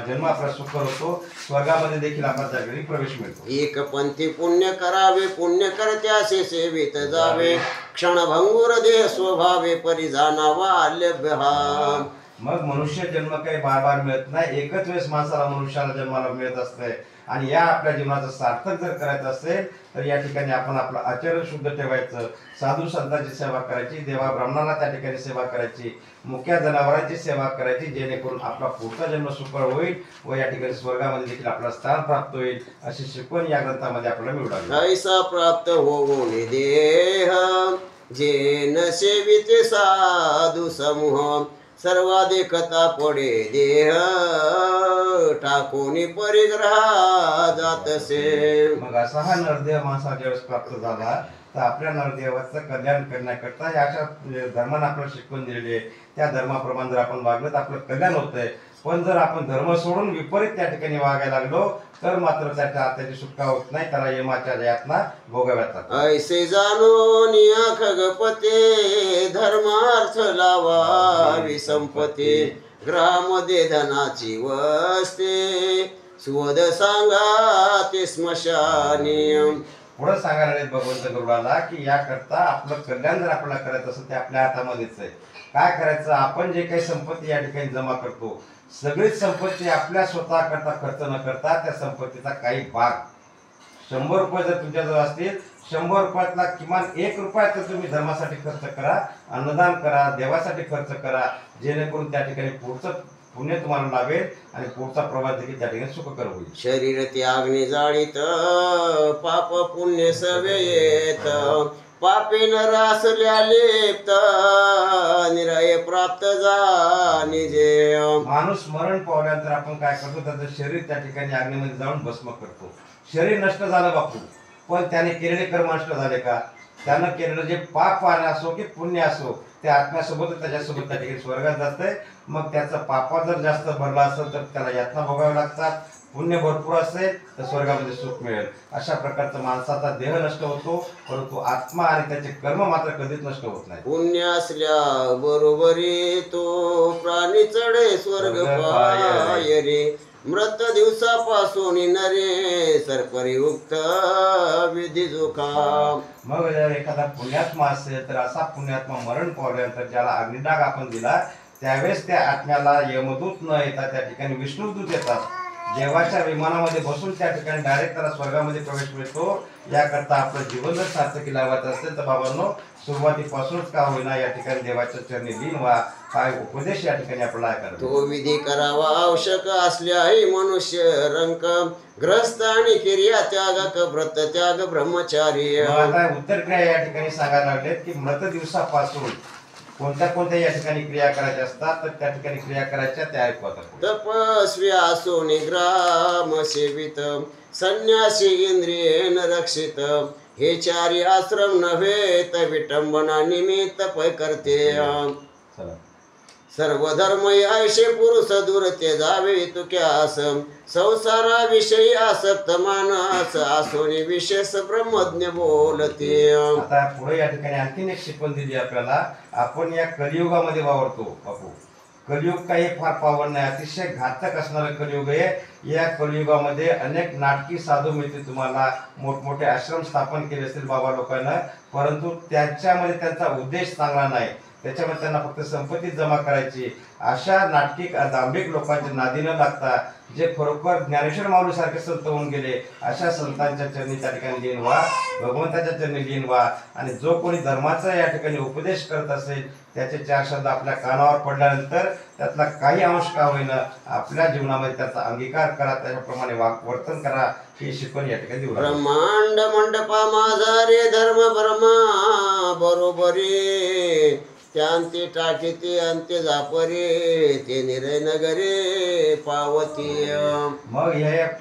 Speaker 1: जन्म आपला सुखर होतो, स्वर्गामध्ये देखील आपला त्या घरी प्रवेश मिळतो.
Speaker 2: एक पंथी पुण्य करावे, पुण्य करत्यासे सेवित जावे, क्षणभंगुर देह स्वभावे परी जाणावा आल्यभ्य हा.
Speaker 1: मग मनुष्य जन्म काही बार बार मिळत नाही, एकच वेळेस माणसाला मनुष्याला जन्माला मिळत असते. आणि या आपल्या जीवनाचं सार्थक जर करायचं असेल तर या ठिकाणी आपण आपलं आचरण शुद्ध ठेवायचं, साधू संतांची सेवा करायची, देवा ब्राह्मणाला त्या ठिकाणी सेवा करायची, मुक्या जनावरांची सेवा करायची, जेणेकरून आपला पुढचा जन्म सुकर होईल व या ठिकाणी स्वर्गामध्ये देखील आपला स्थान प्राप्त होईल, अशी शिकवण या ग्रंथामध्ये आपल्याला मिळू लागली.
Speaker 2: ऐसा प्राप्त होऊन देह जे न सेविते साधू समूह, सर्वाधिकता पडे देह टाकून परिग्रहा जातसे.
Speaker 1: मग असा हा नरदेह माणसा ज्यावेळेस प्राप्त झाला तर आपल्या नरदेवाचं कल्याण करण्याकरता या अशा धर्मानं आपल्याला शिकवून दिलेली आहे, त्या धर्माप्रमाणे जर आपण वागलं तर आपलं कल्याण होतंय. पण जर आपण धर्म सोडून विपरीत त्या ठिकाणी वागायला लागलो तर मात्र त्याची सुटका होत नाही, त्याला यमाच्या यातना भोगाव्यात लागतात.
Speaker 2: ऐसे जाणून खगपते धर्मार्थ लावावी संपत्ती, ग्रहामध्ये धनाची वस्ते स्वद सांगा ते स्मशानी.
Speaker 1: पुढे सांगायला लागले भगवंत गरुडाला की याकरता आपलं कल्याण जर आपल्याला करायचं असेल ते आपल्या हातामध्येच आहे. काय करायचं, आपण जे काही संपत्ती या ठिकाणी जमा करतो, सगळीच संपत्ती आपल्या स्वतः करता खर्च न करता त्या संपत्तीचा काही भाग, 100 रुपये जर तुमच्याजवळ असतील, 100 रुपयातला किमान 1 रुपया तर तुम्ही धर्मासाठी खर्च करा, अन्नदान करा, देवासाठी खर्च करा, जेणेकरून त्या ठिकाणी पुढचं पुण्य तुम्हाला लाभेल आणि पुढचा प्रवास देखील त्या ठिकाणी सुखकर होईल.
Speaker 2: शरीर त्यागणी जाळीत पाप पुण्य सवेत, पापी नरासल्या लिप्त निराय प्राप्त जाणिजे.
Speaker 1: माणूस मरण पावल्यानंतर आपण काय करतो, त्याचं शरीर त्या ठिकाणी अग्नीमध्ये जाऊन भस्म करतो. शरीर नष्ट झालं बापू, पण त्याने केलेले कर्म नष्ट झाले का? त्यानं केलेलं जे पाप असो की पुण्य असो त्या आत्म्यासोबत त्याच्यासोबत त्या ठिकाणी स्वर्गात जातंय. मग त्याचा पापा जर जास्त भरला असेल तर त्याला यातना भोगाव्या लागतात, पुण्य भरपूर असेल तर स्वर्गामध्ये सुख मिळेल. अशा प्रकारचा माणसाचा देह नष्ट होतो, परंतु आत्मा आणि त्याचे कर्म मात्र कधीच नष्ट होत नाही.
Speaker 2: पुण्य असल्या बरोबरी तो प्राणी चढे स्वर्ग पाय रे, मृत दिवसापासून नरे सरपरी उक्त विधी जोखा.
Speaker 1: मग जर एखादा पुण्यात्मा असेल तर असा पुण्यात्मा मरण पावल्यानंतर ज्याला अग्निडाग आपण दिला त्यावेळेस त्या आत्म्याला यमदूत न येतात त्या ठिकाणी विष्णुदूत येतात. देवाच्या विमानामध्ये बसून त्या ठिकाणी डायरेक्ट त्याला स्वर्गामध्ये प्रवेश मिळतो. याकरता आपलं जीवन जर सार्थकी लावायचं असेल तर बाबांनो सुरुवातीपासूनच का होईना या ठिकाणी देवाच्या चरणी लीन व्हा, काय उपदेश या ठिकाणी आपल्याला ऐकायला.
Speaker 2: तो विधी करावा आवश्यक असल्याही मनुष्य रंक, ग्रस्त आणि क्रिया त्याग व्रत त्याग ब्रह्मचारी.
Speaker 1: आता उत्तर क्रिया या ठिकाणी सांगायला लागलेत की मृत दिवसापासून कोणत्या कोणत्या या ठिकाणी क्रिया करायच्या असतात, तर त्या ठिकाणी क्रिया करायच्या त्या ऐकवतात.
Speaker 2: तपस्वी असो निग्राम सेवित, संन्यासी इंद्रियेन रक्षित, हे चारी आश्रम नव्हे तर विटंबना निमित्त पै करते.
Speaker 1: चला.
Speaker 2: सर्व धर्म ऐशे पुरुष दूर ते जावे तुक्यास, संसाराविषयी आसक्त मानस आसोनी विशेष ब्रह्मज्ञ बोलते.
Speaker 1: आता पुढे या ठिकाणी आणखीन एक शिकवण दिली आपल्याला. आपण या कलियुगामध्ये वावरतो बापू. कलियुग काही फार पावन नाही, अतिशय घातक असणारं कलियुग आहे. या कलियुगामध्ये अनेक नाटकी साधू मिळतील तुम्हाला, मोठमोठे आश्रम स्थापन केले असतील बाबा लोकांना, परंतु त्याच्यामध्ये त्यांचा उद्देश चांगला नाही. त्याच्यामध्ये त्यांना फक्त संपत्ती जमा करायची. अशा नाटकी दांभिक लोकांच्या नादी न लागता जे खरोखर ज्ञानेश्वर माऊली सारखे संत होऊन गेले अशा संतांच्या चरणी त्या ठिकाणी लीन व्हा, भगवंताच्या चरणी लीन व्हा. आणि जो कोणी धर्माचा या ठिकाणी उपदेश करत असेल त्याचे 4 शब्द आपल्या कानावर पडल्यानंतर त्यातला काही अंश का होईना आपल्या जीवनामध्ये त्याचा अंगीकार करा, त्याच्याप्रमाणे वर्तन करा, ही शिकवण या ठिकाणी देऊ.
Speaker 2: ब्रह्मांड मंडपा माझा रे धर्म ब्रह्मा बरोबरी, त्यांते टाकीते अंत्य जापरे ते निरय नगरे पावती.
Speaker 1: मग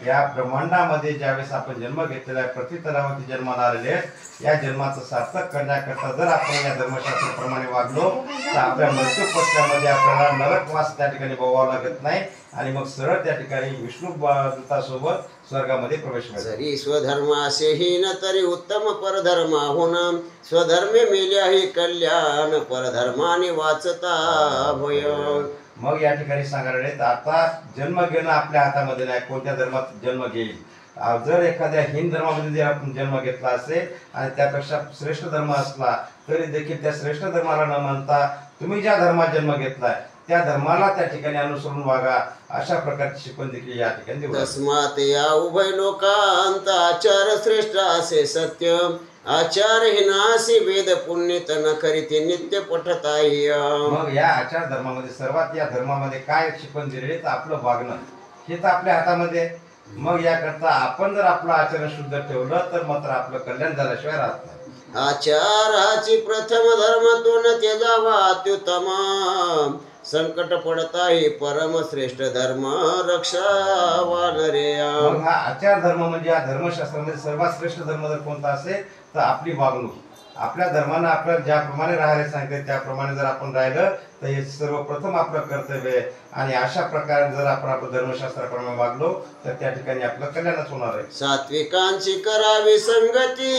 Speaker 1: या ब्रह्मांडामध्ये ज्यावेळेस आपण जन्म घेतलेला आहे, पृथ्वीतलावरती जन्माला आलेले, या जन्माचं सार्थक करण्याकरता जर आपण या धर्मशास्त्राप्रमाणे वागलो तर आपल्या मृत्यू पश्चामध्ये आपल्याला नरकवास त्या ठिकाणी भोगावा लागत नाही आणि मग सरळ त्या ठिकाणी विष्णू दूतासोबत स्वर्गामध्ये प्रवेश मिळतो.
Speaker 2: जरी स्वधर्मासेही न तरी उत्तम परधर्माहुन स्वधर्मे मेल्याही कल्याण परधर्माने वाचता भय.
Speaker 1: मग या ठिकाणी सांगायला आहेत, आता जन्म घेणं आपल्या हातामध्ये नाही, कोणत्या धर्मात जन्म घेईल. जर एखाद्या हिंद धर्मामध्ये जर आपण जन्म घेतला असेल आणि त्यापेक्षा श्रेष्ठ धर्म असला तरी देखील त्या श्रेष्ठ धर्माला न मानता तुम्ही ज्या धर्मात जन्म घेतलाय त्या धर्माला त्या ठिकाणी अनुसरून वागा, अशा प्रकारची शिकवण देखील या ठिकाणी देऊ.
Speaker 2: तस्मात या उभय लोकांत आचार श्रेष्ठ असे सत्य आचारहीनासी वेद पुण्यत न करीते नित्य पठताय.
Speaker 1: मग या आचार धर्मामध्ये सर्वात या धर्मामध्ये काय शिकवण दिलेली तर आपलं वागणं हे तर आपल्या हातामध्ये आहे. मग याकरता आपण जर आपलं आचरण शुद्ध ठेवलं तर मात्र आपलं कल्याण झाल्याशिवाय राहत नाही.
Speaker 2: आचाराची प्रथम धर्म तो न त्यजावा अत्युत्तम संकट पडताही परम श्रेष्ठ धर्म रक्षावान रे.
Speaker 1: मग हा आचार धर्म म्हणजे या धर्मशास्त्रामध्ये सर्वात श्रेष्ठ धर्म जर कोणता असेल तर आपली वागणूक. आपल्या धर्मानं आपल्याला ज्याप्रमाणे राहायला सांगितले त्याप्रमाणे जर आपण राहिलं तर हे सर्वप्रथम आपलं कर्तव्य आहे. आणि अशा प्रकारे जर आपण आपलं धर्मशास्त्राप्रमाणे वागलो तर त्या ठिकाणी आपलं कल्याणच होणार आहे.
Speaker 2: सात्विकांची करावी संगती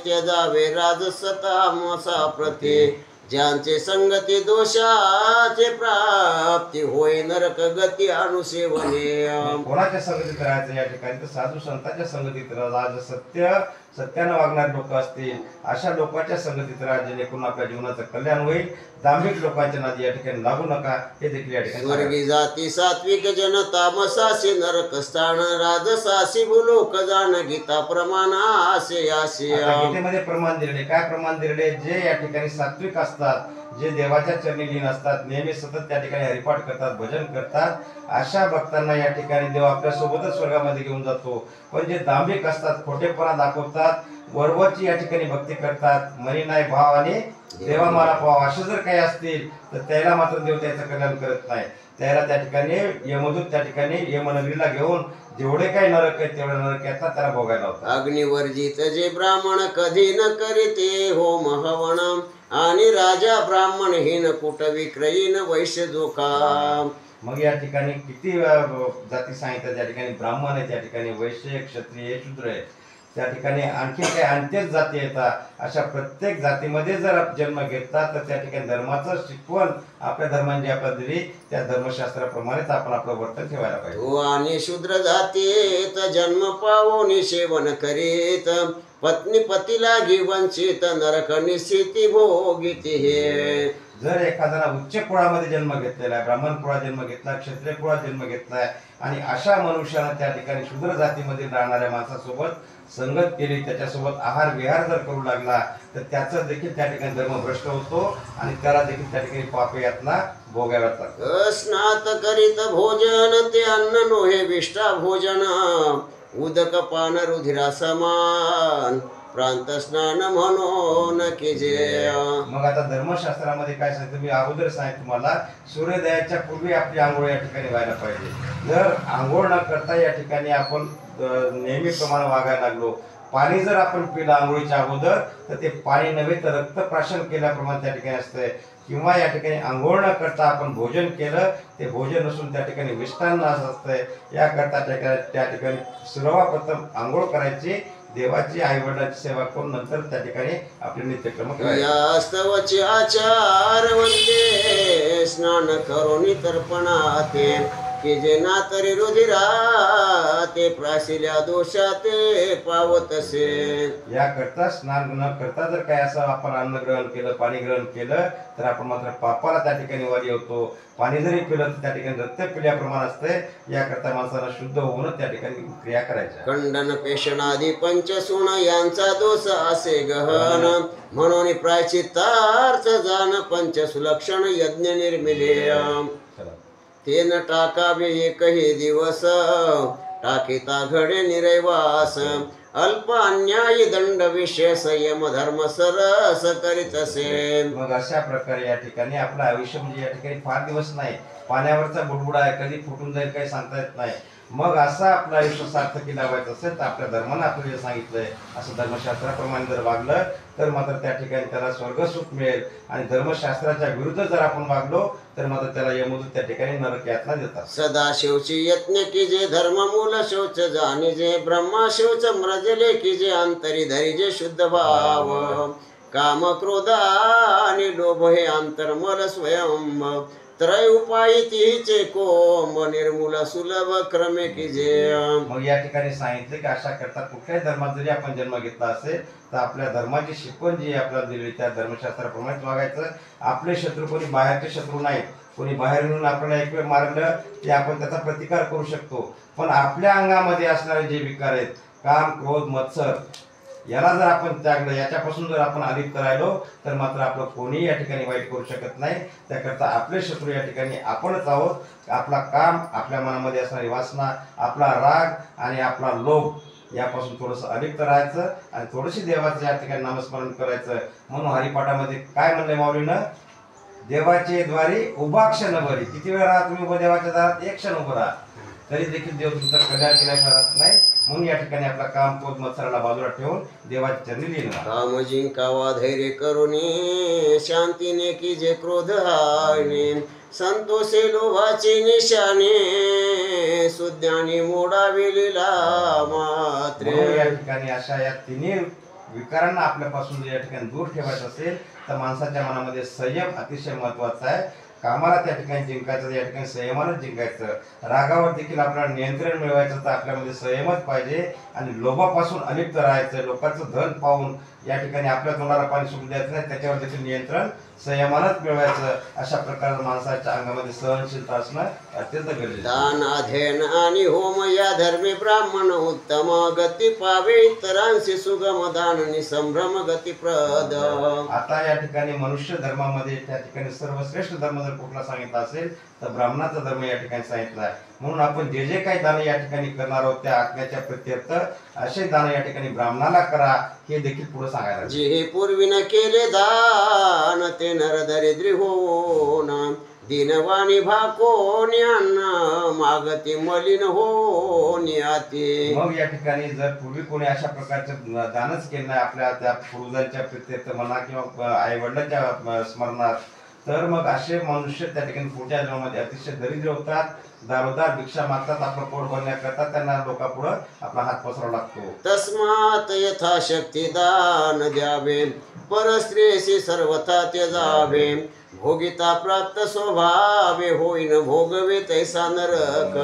Speaker 2: त्यजावे राजसता मोसा प्रती ज्यांचे संगती दोषाचे प्राप्ती होय नरक गती अनुसेवने.
Speaker 1: कोणाच्या संगतीत राहायचं या ठिकाणी तर साधू संतांच्या संगतीत राहा. सत्यानं वागणारे लोक असतील अशा लोकांच्या संगतीत राहा, जेणेकरून आपल्या जीवनाचं कल्याण होईल. दांभिक लोकांच्या नादी या ठिकाणी लागू नका, हे देखील या ठिकाणी.
Speaker 2: स्वर्गी जाती सात्विक जन तामसासी नरक स्थान राजसासी भूलोक जाण गीता प्रमाण आसे आसे.
Speaker 1: गीतेमध्ये प्रमाण दिलेले, काय प्रमाण दिलेले? जे या ठिकाणी सात्विक असतात, जे देवाच्या चरणी लीन असतात, नेहमी सतत त्या ठिकाणी हरिपाठ करतात, भजन करतात, अशा भक्तांना या ठिकाणी देव आपल्या सोबतच स्वर्गामध्ये घेऊन जातो. पण जे दांभिक असतात, खोटेपणा दाखवतात, वरवरची या ठिकाणी भक्ती करतात, मनी नाही भाव आणि देवा मला पाव, असे जर काही असतील तर त्याला मात्र देव त्याचं कल्याण करत नाही. त्याला त्या ठिकाणी यमदूत त्या ठिकाणी यमनगरीला घेऊन जेवढे काही नरक आहेत तेवढे नरक येतात त्याला भोगायला होतात.
Speaker 2: अग्निवर्जित जे ब्राह्मण कधी न करीते होम हवन आणि राजा ब्राह्मण हीन कुट विक्रयीन वैश्य जोखा.
Speaker 1: मग या ठिकाणी किती जाती सांगितल्या. त्या ठिकाणी ब्राह्मण आहे, त्या ठिकाणी वैश्य, क्षत्रिय, शूद्र आहे, त्या ठिकाणी आणखी काही अंत्यच जाती येतात. अशा प्रत्येक जातीमध्ये जर जन्म घेतला तर त्या ठिकाणी धर्माचं शिकवण आपल्या धर्माने जी आपल्याला दिली त्या धर्मशास्त्राप्रमाणेच आपण आपलं वर्तन ठेवायला पाहिजे.
Speaker 2: आणि शूद्र जातीत जन्म पावोनी सेवन करीत पत्नी पतीला वंचित नरक निस्थिती भोगिती हे.
Speaker 1: जर एखाद्याला उच्च कुळामध्ये जन्म घेतलेला आहे, ब्राह्मण कुळात जन्म घेतला, क्षत्रिय कुळात जन्म घेतलाय आणि अशा मनुष्यानं त्या ठिकाणी शूद्र जातीमध्ये राहणाऱ्या माणसासोबत संगत केली, त्याच्यासोबत आहार विहार जर करू लागला तर त्याचा देखील त्या ठिकाणी धर्म भ्रष्ट होतो आणि त्याला देखील त्या ठिकाणी पाप यातना भोगाव्या लागतात.
Speaker 2: स्नात करीत भोजन ते अन्न नोहे विष्टा भोजन उदक पान रुधिरा समान प्रांत स्नान म्हणून की जे.
Speaker 1: मग आता धर्मशास्त्रामध्ये काय सांगतं, मी अगोदर सांगितलं तुम्हाला, सूर्योदयाच्या पूर्वी आपली आंघोळ या ठिकाणी व्हायला पाहिजे. जर आंघोळ न करता या ठिकाणी आपण नेहमीप्रमाणे वागायला लागलो, पाणी जर आपण पिलं आंघोळीच्या अगोदर तर ते पाणी नव्हे तर रक्तप्राशन केल्याप्रमाणे त्या ठिकाणी असतंय. किंवा या ठिकाणी आंघोळ न करता आपण भोजन केलं, ते भोजन नसून त्या ठिकाणी मिष्टान्न असतंय. याकरता त्या ठिकाणी सर्वप्रथम आंघोळ करायची, देवाची आई वडिलांची सेवा करून नंतर त्या ठिकाणी आपले नित्यक्रम
Speaker 2: यास्तवचे आचार वंदे स्नान करोनी तर्पणाते की जे ना तरी रुधिरा ते प्राशिल्या दोषा ते पावतसे.
Speaker 1: याकरता स्नान न करता जर काय असं आपण अन्न ग्रहण केलं, पाणी ग्रहण केलं तर आपण मात्र पापाला त्या ठिकाणी वाली होतो. पाणी जरी पिलं तर त्या ठिकाणी रक्त पिल्याप्रमाणे असते. याकरता माणसाला शुद्ध होऊन त्या ठिकाणी क्रिया करायच्या.
Speaker 2: खंडन पेषणादी पंचसूण यांचा दोष असे गहन म्हणून प्रायचित्तार्थ जाण पंचसुलक्षण यज्ञ निर्मिले. तेन टाकावे एकही दिवस टाकिता घडे निरैवास अल्प अन्यायी दंड विषय संयम धर्म सरस करीत असे.
Speaker 1: मग अशा प्रकारे या ठिकाणी आपलं आयुष्य म्हणजे या ठिकाणी फार दिवस नाही, पाण्यावरचा बुडबुडा आहे, कधी फुटून जाईल काही सांगता येत नाही. मग असं आपलं आयुष्य सार्थकी लावायचं असेल तर आपल्या धर्मानं आपल्याला जे सांगितलंय असं धर्मशास्त्राप्रमाणे जर वागलं तर मात्र त्या ठिकाणी त्याला स्वर्गसुख मिळेल. आणि धर्मशास्त्राच्या विरुद्ध जर आपण वागलो तर मात्र त्याला यमदूत त्या ठिकाणी नरक यातना देतात.
Speaker 2: सदाशिवची यज्ञ की जे धर्म मूल शौच जाणीजे ब्रह्मा शौच मृजले की जे अंतरी धरिजे शुद्ध भाव काम क्रोध आणि लोभ हे अंतर्मल स्वयं त्रय उपाय तिचे कोंब निर्मूल सुलभ क्रमे की जे.
Speaker 1: मग या ठिकाणी सांगितले की अशा करता कुठल्याही धर्मात जरी आपण जन्म घेतला असेल तर आपल्या धर्माची शिकवण जी आपल्याला दिली त्या धर्मशास्त्राप्रमाणेच वागायचं. आपले शत्रू कोणी बाहेरचे शत्रू नाहीत. कोणी बाहेर येऊन आपल्याला एक वेळ मारलं की आपण त्याचा प्रतिकार करू शकतो. पण आपल्या अंगामध्ये असणारे जे विकार आहेत काम क्रोध मत्सर याला जर आपण त्यागलं याच्यापासून जर आपण अलिप्त राहिलो तर मात्र आपलं कोणीही या ठिकाणी वाईट करू शकत नाही. त्याकरता आपले शत्रू या ठिकाणी आपणच आहोत. आपला काम आपल्या मनामध्ये असणारी वासना आपला राग आणि आपला लोभ यापासून थोडंसं अलिप्त राहायचं आणि थोडीशी देवाचं या ठिकाणी नामस्मरण करायचं. म्हणून हरिपाठामध्ये काय म्हणलंय माऊलीनं, देवाचे द्वारी उभा क्षण भरी. किती वेळ राहा तुम्ही उभं देवाच्या दारात? एक क्षण उभं राहा तरी देखील देव तुमचं कल्याण केल्याशिवाय राहत नाही. म्हणून या ठिकाणी आपला काम क्रोध मत्सराला बाजूला ठेवून देवाच्या चरणी लीन व्हा.
Speaker 2: काम जिंकावा धैर्य करुणी शांतीने की जे क्रोध हाणे संतोषे लोभाची निशाने सुज्ञानी मोडावी लीला मात्रे.
Speaker 1: म्हणून या ठिकाणी अशा या तिन्ही विकारांना आपल्यापासून जर या ठिकाणी दूर ठेवायचं असेल तर माणसाच्या मनामध्ये संयम अतिशय महत्वाचा आहे. कामाला त्या ठिकाणी जिंकायचं या ठिकाणी संयमानच जिंकायचं. रागावर देखील आपल्याला नियंत्रण मिळवायचं तर आपल्यामध्ये संयमच पाहिजे. आणि लोभापासून अलिप्त राहायचं. लोकांचं धन पाहून या ठिकाणी आपल्या तोंडाला पाणी सुटू द्यायचं नाही. त्याच्यावर देखील नियंत्रण संयमानच मिळवायचं. अशा प्रकारे माणसाच्या अंगामध्ये सहनशीलता असणं अत्यंत गरजेचं.
Speaker 2: दान अध्ययन आणि होम या धर्मी ब्राह्मण उत्तम गती पावे इतरांशी सुगम दान संभ्रम गती प्रद.
Speaker 1: आता या ठिकाणी मनुष्य धर्मामध्ये त्या ठिकाणी सर्वश्रेष्ठ धर्म जर कुठला सांगितला असेल तर ब्राह्मणाचा धर्म या ठिकाणी सांगितला आहे. म्हणून आपण जे जे काही दान या ठिकाणी करणार आहोत त्या आज्ञाच्या प्रत्यर्थ असे दान या ठिकाणी ब्राह्मणाला करा हे देखील पुढे सांगायला.
Speaker 2: जे हे पूर्वी न केले दान ते नर दरिद्री होन दीनवाणी भाकोनी अन्न मागती मलिन होनी आते.
Speaker 1: मग या ठिकाणी जर पूर्वी कोणी अशा प्रकारचं दानच केलं नाही आपल्या त्या पूर्वजांच्या प्रत्यर्थ म्हणा किंवा आई वडिलांच्या स्मरणात तर मग असे मनुष्य त्या ठिकाणी पुढच्या जन्मामध्ये अतिशय दरिद्र होतात. दारोदार भिक्षा मागतात. आपलं पोट भरण्याकरता त्यांना लोकांपुढं आपला हात पसरावा लागतो.
Speaker 2: तस्मात यथाशक्ती दान द्यावे परस्त्रीशी सर्वथा त्यजावे भोगिता प्राप्त स्वभावे होईन भोगवे तैसा नरक.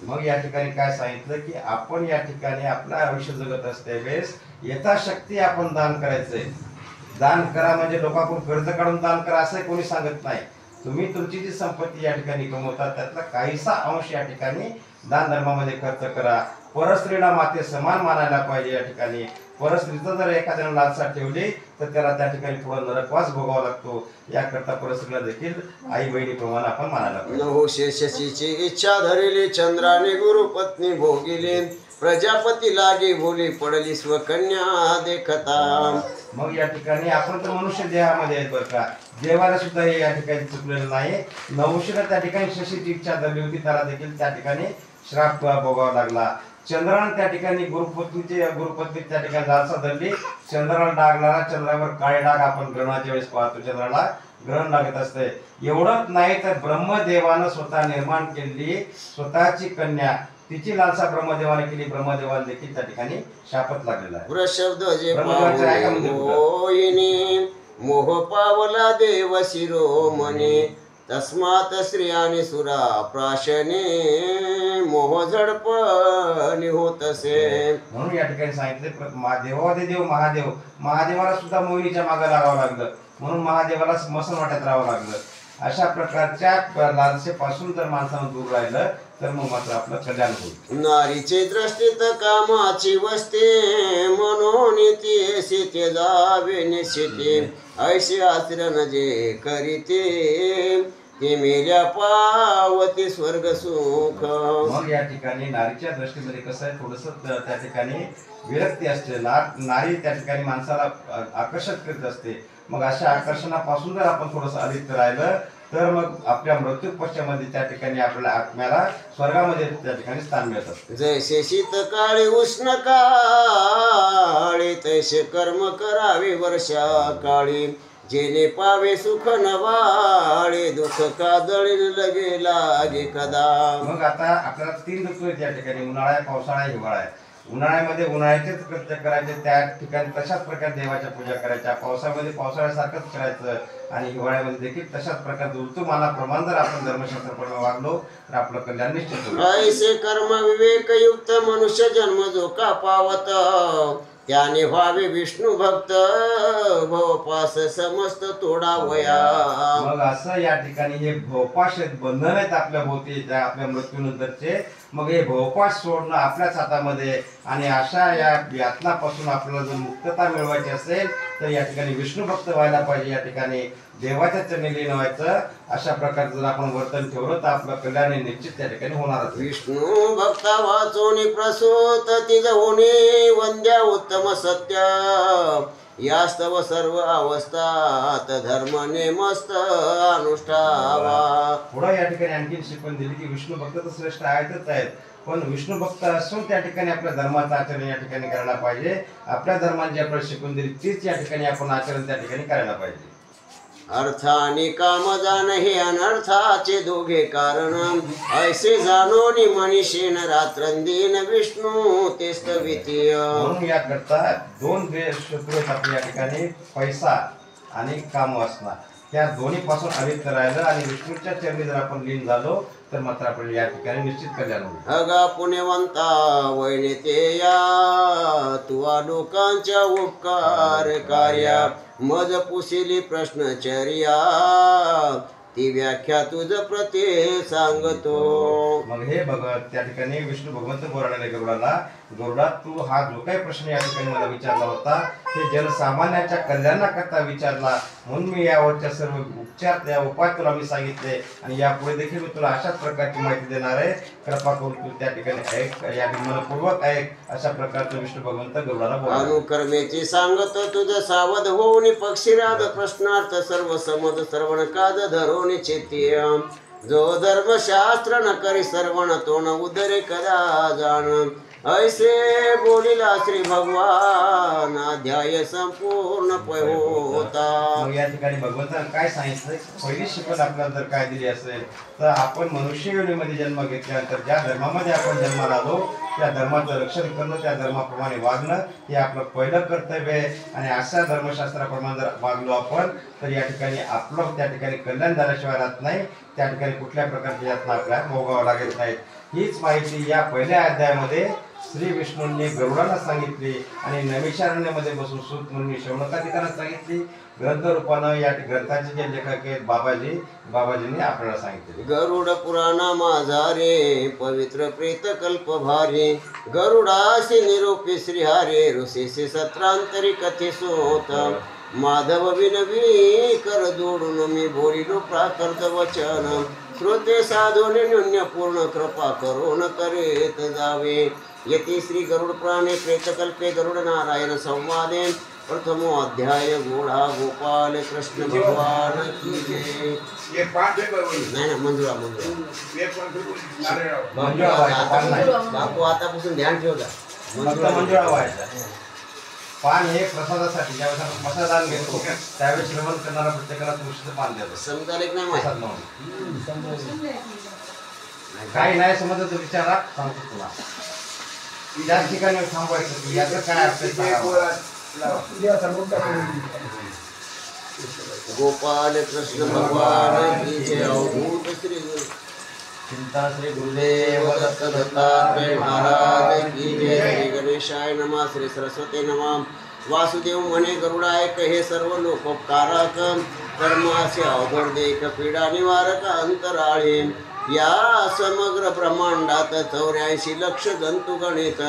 Speaker 1: मग या ठिकाणी काय सांगितलं की आपण या ठिकाणी आपलं आयुष्य जगत असते वेळेस यथाशक्ती आपण दान करायचंय. दान करा म्हणजे लोकांकडून कर्ज काढून दान करा असं कोणी सांगत नाही. तुम्ही तुमची जी संपत्ती या ठिकाणी कमवता त्यातला काहीसा अंश या ठिकाणी दान धर्मामध्ये खर्च करा. परस्त्रीला माते समान मानायला पाहिजे. या ठिकाणी परस्त्रीचं जर एखाद्याने लालसा ठेवली तर त्याला त्या ठिकाणी थोडा नरकवास भोगावा लागतो. याकरता परस्त्रीला देखील आई बहिणीप्रमाणे आपण मानायला पाहिजे.
Speaker 2: नहो शेषशीची इच्छा धरिली चंद्राने गुरुपत्नी भोगिली प्रजापती लागे बोली पडली स्वकन्या देखता.
Speaker 1: मग या ठिकाणी आपण तर मनुष्य देहामध्ये आहेत बरं का. देवाला सुद्धा हे या ठिकाणी चुकलेलं नाही. नवशीला त्या ठिकाणी शशीची इच्छा धरली होती त्याला देखील त्या ठिकाणी श्राप भोगावा लागला. चंद्राने त्या ठिकाणी गुरुपत्नी त्या ठिकाणी लालसा धरली. चंद्राला डाग लागला. चंद्रावर काळे डाग आपण ग्रहणाच्या वेळेस पाहतो. चंद्राला ग्रहण लागत असते. एवढंच नाही तर ब्रह्मदेवानं स्वतः निर्माण केलेली स्वतःची कन्या तिची लालसा ब्रह्मदेवाने केली. ब्रह्मदेवाला देखील त्या ठिकाणी शापच लागलेला आहे.
Speaker 2: वृषभ ध्वजे होईनी मोह पावला देव शिरोमणी तस्मात स्त्रियाने सुरा प्राशने मोह झडपणी होतसे.
Speaker 1: म्हणून या ठिकाणी सांगितले देवादिदेव महादेव महादेवाला सुद्धा मोहिनीच्या मागे लागावं लागलं. म्हणून महादेवाला स्मशान वाट्यात राहावं लागलं. अशा प्रकारच्या लालसेपासून जर माणसानं दूर राहिलं तर मग मात्र आपलं कल्याण होईल.
Speaker 2: नारीचे दृष्टीत कामाची वस्ते म्हणून ती सीते जावे निश्चिते ऐशी आचरण जे करीते ते मेल्या पावती स्वर्ग सुख.
Speaker 1: मग या ठिकाणी नारीच्या दृष्टीमध्ये कसं आहे थोडंसं त्या ठिकाणी विरक्ती असते. नारी त्या ठिकाणी माणसाला आकर्षित करीत असते. मग अशा आकर्षणापासून जर आपण थोडंसं अलिप्त राहिलं तर मग आपल्या मृत्यू पश्चामध्ये त्या ठिकाणी आपल्याला आत्म्याला स्वर्गामध्ये त्या ठिकाणी स्थान मिळतं.
Speaker 2: जैसे शीत काळी उष्ण काळी तैसे कर्म करावे वर्षा काळी जेणे पावे सुख नवाळे दुःख कादळीन लगे लागे कदा.
Speaker 1: मग आता आपल्याला 3 ऋतू आहेत या ठिकाणी, उन्हाळा आहे, पावसाळा आहे, हिवाळा आहे. उन्हाळ्यामध्ये उन्हाळ्याचेच कृत्य करायचे, त्या ठिकाणी तशाच प्रकारे देवाच्या पूजा करायच्या. पावसाळ्यामध्ये पावसाळ्यासारखंच करायचं आणि हिवाळ्यामध्ये देखील तशाच प्रकारे ऋतुमानाप्रमाणे जर आपण धर्मशास्त्राप्रमाणे वागलो तर आपलं कल्याण निश्चित होईल.
Speaker 2: ऐसे कर्म विवेक युक्त मनुष्य जन्म जो का पावत त्याने व्हावे विष्णू भक्त भवपास समस्त तोडा वया.
Speaker 1: मग असं या ठिकाणी हे भवपाश आहेत, बंधन आहेत आपल्या भोवती त्या आपल्या मृत्यूनंतरचे. मग हे भवपाश सोडणं आपल्याच हातामध्ये आणि अशा या यातनापासून आपल्याला जर मुक्तता मिळवायची असेल तर या ठिकाणी विष्णू भक्त व्हायला पाहिजे. या ठिकाणी देवाच्या चरणी लीन व्हायचं. अशा प्रकारे जर आपण वर्तन ठेवलं तर आपलं कल्याण हे निश्चित त्या ठिकाणी होणारच.
Speaker 2: विष्णू भक्ता वाचोनी प्रसूत तिज होणे वंद्या उत्तम सत्य यास्तव सर्व अवस्थात धर्म नेमस्त अनुष्ठावा.
Speaker 1: पुढं या ठिकाणी आणखी शिकवण दिली की विष्णू भक्त तर श्रेष्ठ आहेतच आहेत, पण विष्णू भक्त असून त्या ठिकाणी आपल्या धर्माचं आचरण या ठिकाणी करायला पाहिजे. आपल्या धर्माची आपल्याला शिकवण दिली तीच या ठिकाणी आपण आचरण त्या ठिकाणी करायला पाहिजे.
Speaker 2: अर्थ आणि काम जाण हे अनर्थाचे दोघे कारण ऐसे जाणोनी मनीषीन रात्रंदीन विष्णू तेच द्वितीय.
Speaker 1: म्हणून याकरता 2 शत्रू आहेत आपल्या या ठिकाणी, पैसा आणि काम वासना. त्या दोन्ही पासून अलिप्त राहिलं आणि विष्णूच्या चरणी जर आपण लीन झालो तर मात्र आपल्याला या ठिकाणी निश्चित कल्याण होईल.
Speaker 2: अगा पुण्यवंता वैने ते या तुवा लोकांच्या उपकार कार्या मज पुसिली प्रश्नचर्या ती व्याख्या तुझ प्रते सांगतो.
Speaker 1: मग हे बघत त्या ठिकाणी विष्णू भगवंत बोलायला गरुडाला, गरुडा तू हा जो काही प्रश्न या ठिकाणी मला विचारला होता ते जनसामान्याच्या कल्याणाकरता विचारला, म्हणून मी यावरच्या सर्व उपचार त्या उपाय तुला मी सांगितले आणि यापुढे देखील मी तुला अशाच प्रकारची माहिती देणार आहे. कृपा करून तू त्या ठिकाणी ऐक, या मनपूर्वक ऐक. अशा प्रकारचं विष्णू भगवंत गरुडाला बोलला.
Speaker 2: अनुकर्मेची सांगत तुझ सावध होऊन पक्षीराध प्रश्नार्थ सर्व समज श्रवण काज धरून चेतीय जो धर्मशास्त्र न करी सर्वण तो न उदरे कदा जाण ऐसे बोलिला श्री भगवान अध्याय संपूर्ण होता.
Speaker 1: मग या ठिकाणी भगवंताने काय सांगितलं, पहिली शिकवण आपल्याला जर काय दिली असेल तर आपण मनुष्य योनीमध्ये जन्म घेतल्यानंतर ज्या धर्मामध्ये आपण जन्माला आलो त्या धर्माचं रक्षण करणं, त्या धर्माप्रमाणे वागणं हे आपलं पहिलं कर्तव्य आहे. आणि अशा धर्मशास्त्राप्रमाणे जर वागलो आपण तर या ठिकाणी आपलं त्या ठिकाणी कल्याण झाल्याशिवाय राहत नाही. त्या ठिकाणी कुठल्या प्रकारची यातना आपल्याला भोगावं लागत नाहीत. हीच माहिती या पहिल्या अध्यायामध्ये श्री विष्णूंनी गरुडाला सांगितली आणि नैमिषारण्यामध्ये बसून सूत म्हणून शौनकाधिकांना सांगितली. ग्रंथरूपानं या ग्रंथाचे जे लेखक आहेत बाबाजींनी आपल्याला सांगितले.
Speaker 2: गरुड पुराणा माझा रे पवित्र प्रेत कल्प भारी गरुडासी निरोपी श्रीहारे ऋषीसी सत्रांतरी कथे सोत माधव विनवी कर जोडून मी बोलिलो प्राकृत वचन श्रोते साधोने न्यून्य पूर्ण कृपा करून करेत जावे. यती श्री गरुड पुराणे प्रेतकल्पे गरुड नारायण संवादे प्रथमो अध्याय गोढा गोपाल कृष्ण भगवान की जय. नाही ना मंजुळा बापू आतापासून ध्यान ठेवता.
Speaker 1: मंजुळा व्हायचा पान हे प्रसादासाठी ज्यावेळेस आपण प्रसादान घेतो त्यावेळेस श्रवण करणारा प्रत्येकाला तुळशीचं पान देतो.
Speaker 2: समजा नाही
Speaker 1: प्रसाद म्हणून काही नाही समजत तर विचारा, सांगतो तुला. त्याच ठिकाणी थांबवायचं याचं काय अर्थ
Speaker 2: गोपाल कृष्ण भगवान की जय. अवधूत श्री
Speaker 1: चिंता श्री गुरुदेव
Speaker 2: दत्त दत्तात्रेय महाराज की जय. श्री गणेशाय नमः. श्री सरस्वती नमः. वासुदेव म्हणे गरुडाय हे सर्व लोकोपकारक कर्मासे अवघड देख पीडा निवारक अंतराळे या समग्र ब्रह्मांडात 84 लक्ष जंतू गणित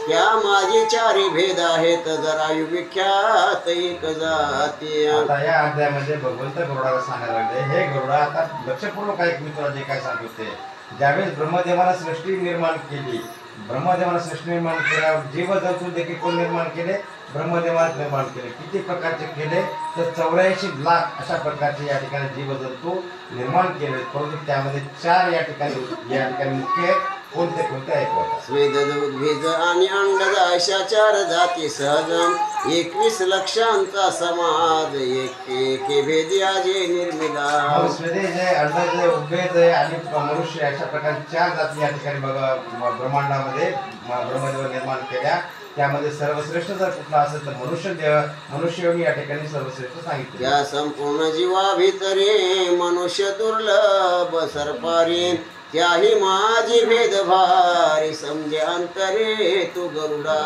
Speaker 2: त्या माझे 4 भेद आहेत जरायु विख्यात एक जाती.
Speaker 1: आता या अध्यायामध्ये भगवंत गरुडाला सांगायला लागले, हे गरुडा आता लक्षपूर्वक ऐक, मी तुला जे काय सांगतो ते. ज्यावेळेस ब्रह्मदेवाला सृष्टी निर्माण केली, ब्रह्मदेवाला सृष्टी निर्माण केल्यावर जीव जंतू देखील कोण निर्माण केले? ब्रह्मदेवाने निर्माण केले. किती प्रकारचे केले तर 84 लाख अशा प्रकारचे या ठिकाणी जीवजंतू निर्माण केले. परंतु त्यामध्ये 4 या ठिकाणी मुख्य आहेत. कोणते कोणते ऐकवतात?
Speaker 2: स्वेद उद्भिज आणि अंडज अशा 4 जाती सहज 21 लक्षांचा समाज एके भेदी आजे निर्मिला.
Speaker 1: स्वेदेज आहे, अंडज आहे, उद्भिज आहे आणि मनुष्य अशा प्रकारे 4 जाती या ठिकाणी बघा ब्रह्मांडामध्ये ब्रह्मदेव निर्माण केल्या. त्यामध्ये सर्वश्रेष्ठ जर कुठला असेल तर मनुष्य या ठिकाणी सर्वश्रेष्ठ सांगितले.
Speaker 2: त्या संपूर्ण जीवाभितरे मनुष्य दुर्लभ सरपारी त्याही माझी भेद भारी समजे अंतरे तू गरुडा.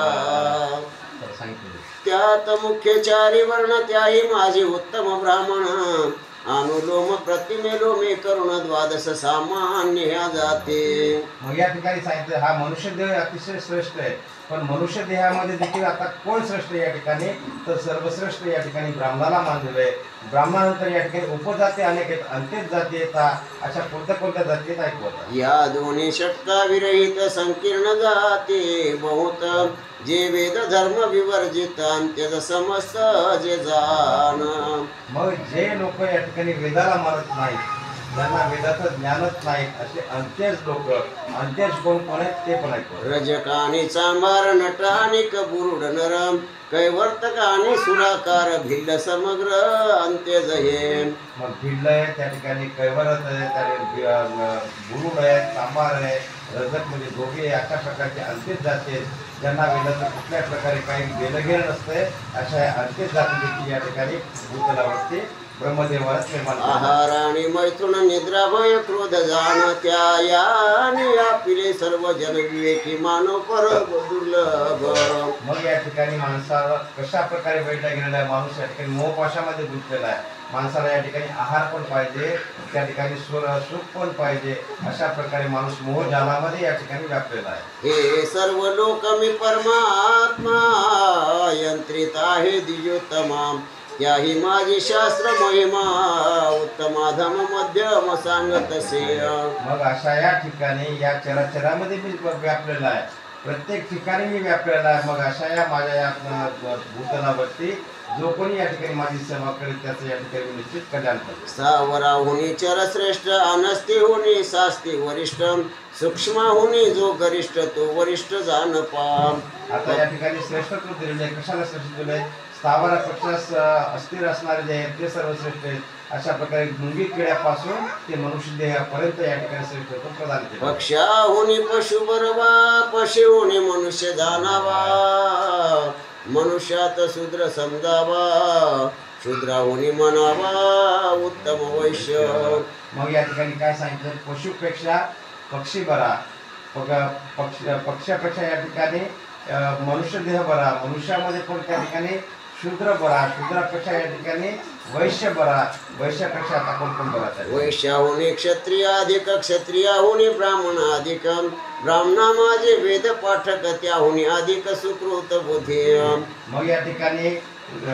Speaker 2: त्यात मुख्य 4 वर्ण त्याही माझे उत्तम ब्राह्मण अनुलोम प्रतिमेलोमे करुण 12 सामान्य ह्या जाते.
Speaker 1: मग या ठिकाणी सांगितलं हा मनुष्य देह अतिशय श्रेष्ठ आहे. पण मनुष्य देहामध्ये देखील आता कोण श्रेष्ठ या ठिकाणी तर सर्वश्रेष्ठ या ठिकाणी ब्राह्मणाला मानलेलं आहे. ब्राह्मणानंतर या ठिकाणी उपजाती अनेक आहेत, अंत्यच जाती येतात. अशा कोणत्या जाती आहेत ऐकवतात?
Speaker 2: या दोन्ही षटका विरहित संकीर्ण जाती बहुत जे वेद धर्म विवर्जित अंत्यज समस्त जे जाण.
Speaker 1: मग जे लोक या ठिकाणी वेदाला मानत नाहीत, ज्यांना वेदाचं ज्ञानच नाही असे अंत्यज लोक, अंत्यज कोण आहेत ते पण ऐकवतात.
Speaker 2: रजकानी चांभार नटानिक बुरुड नरम कैवर्तक आणि सुराकार भिल्ल समग्र अंत्यज हे.
Speaker 1: मग भिल्ल आहे त्या ठिकाणी, कैवरत आहे त्या बुरुड आहे, सांबार आहे, रजक म्हणजे दोघे अशा प्रकारचे अंत्यज जाती आहेत. ज्यांना वेदाचं कुठल्या प्रकारे काही गेलं नसतंय अशा अंत्यज जाती देखील या ठिकाणी भूतलावरती ब्रह्मदेवाला निर्माण.
Speaker 2: आहार आणि मैथुन निद्रा भय क्रोध जाण त्या याने आपले सर्व जन विवेकी मानव पर दुर्लभ.
Speaker 1: मग या ठिकाणी माणसाला कशा प्रकारे बैठा गेलेला आहे, माणूस या ठिकाणी मोहपाशामध्ये गुंतलेला आहे. माणसाला या ठिकाणी आहार पण पाहिजे, त्या ठिकाणी सुख पण पाहिजे. अशा प्रकारे माणूस मोहजालामध्ये या ठिकाणी व्यापलेला आहे.
Speaker 2: हे सर्व लोक मी परमात्मा यंत्रित आहे द्विजोत्तमा याही माझी शास्त्र महिमा उत्तमाधम मध्यम सांगत असे.
Speaker 1: मग अशा या ठिकाणी या चराचरामध्ये मी व्यापलेला आहे, प्रत्येक ठिकाणी मी व्यापलेला आहे. मग अशा या माझ्या या भूतलावरती जो कोणी या ठिकाणी माझी सेवा करेल त्याचं या ठिकाणी निश्चित कल्याण करेल.
Speaker 2: सावराहुनी चरश्रेष्ठ अनस्तिहुनी शास्ती वरिष्ठ सूक्ष्माहुनी जो गरिष्ठ तो वरिष्ठ जाण पाम.
Speaker 1: आता या ठिकाणी श्रेष्ठत्व दिलेले आहे. कशाला श्रेष्ठ दिले? स्थावरापेक्षा अस्थिर असणारे जे आहेत ते सर्वश्रेष्ठ आहेत. अशा प्रकारे मुंगी किड्यापासून ते मनुष्य देहापर्यंत या ठिकाणी श्रेष्ठत्व प्रदान केले.
Speaker 2: पक्षाहुनी पशु बरवा पशुहुनी मनुष्य जाणावा मनुष्यात शूद्र समजावा शूद्राहुनी म्हणावा उत्तम वैश्य.
Speaker 1: मग या ठिकाणी काय सांगितलं? पशुपेक्षा पक्षी बरा, पक्षापेक्षा या ठिकाणी मनुष्य देह बरा, मनुष्यामध्ये पण त्या ठिकाणी शूद्र बरा, शूद्रापेक्षा या ठिकाणी वैश्य बरा, वैश्यापेक्षा आता कोण बरा आहे?
Speaker 2: वैश्याहुनी क्षत्रियाधिक क्षत्रियाहुनी ब्राह्मण अधिक ब्राह्मणा माझे वेद पाठक त्याहुनी अधिक सुकृत बुद्धी.
Speaker 1: मग या ठिकाणी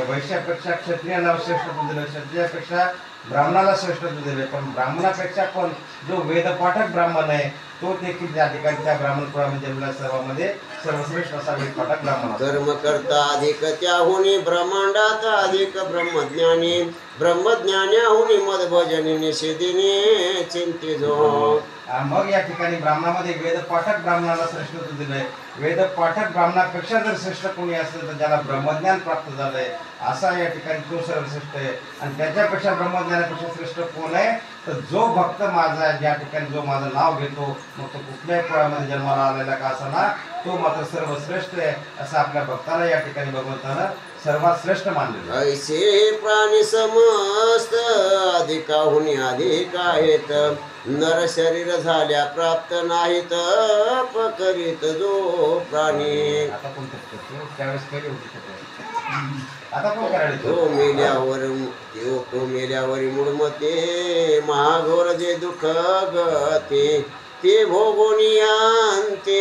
Speaker 1: वैश्यापेक्षा क्षत्रियाला श्रेष्ठत्व दिलं, क्षत्रियापेक्षा ब्राह्मणाला श्रेष्ठत्व दिले. पण ब्राह्मणापेक्षा पण जो वेदपाठक ब्राह्मण आहे तो देखील त्या ठिकाणी त्या ब्राह्मण कुळामध्ये जन्मला सर्वांमध्ये सर्वश्रेष्ठ असा वेदपाठक ब्राह्मण.
Speaker 2: कर्म करता अधिक त्याहुनी ब्रह्मांडात अधिक ब्रह्मज्ञानी ब्रह्मज्ञान्याहुनी मदभजनी निषेधिनी चिंतिजो.
Speaker 1: मग या ठिकाणी ब्राह्मणामध्ये वेदपाठक ब्राह्मणाला श्रेष्ठत्व दिलंय. वेदपाठक ब्राह्मणापेक्षा जर श्रेष्ठ कोणी असेल तर ज्याला ब्रह्मज्ञान प्राप्त झालंय असा या ठिकाणी तो सर्वश्रेष्ठ आहे. आणि त्याच्यापेक्षा ब्रह्मज्ञानापेक्षा श्रेष्ठ कोण आहे तर जो भक्त माझा ज्या ठिकाणी जो माझं नाव घेतो मग तो कुठल्याही कुळामध्ये जन्माला आलेला का असाना तो मात्र सर्वश्रेष्ठ आहे असं आपल्या भक्ताला या ठिकाणी भगवंतानं सर्वात श्रेष्ठ मानले.
Speaker 2: ऐसे प्राणी समस्त अधिकाहुनी अधिक आहेत नर शरीर झाल्या प्राप्त नाहीत पकरीत जो प्राणी.
Speaker 1: आता कोण करतो? त्यावेळेस पहिले होते. आता कोण करायला?
Speaker 2: तो मेल्यावरी मुळमते महाघोर जे दुःख गते ते भोगोनियांते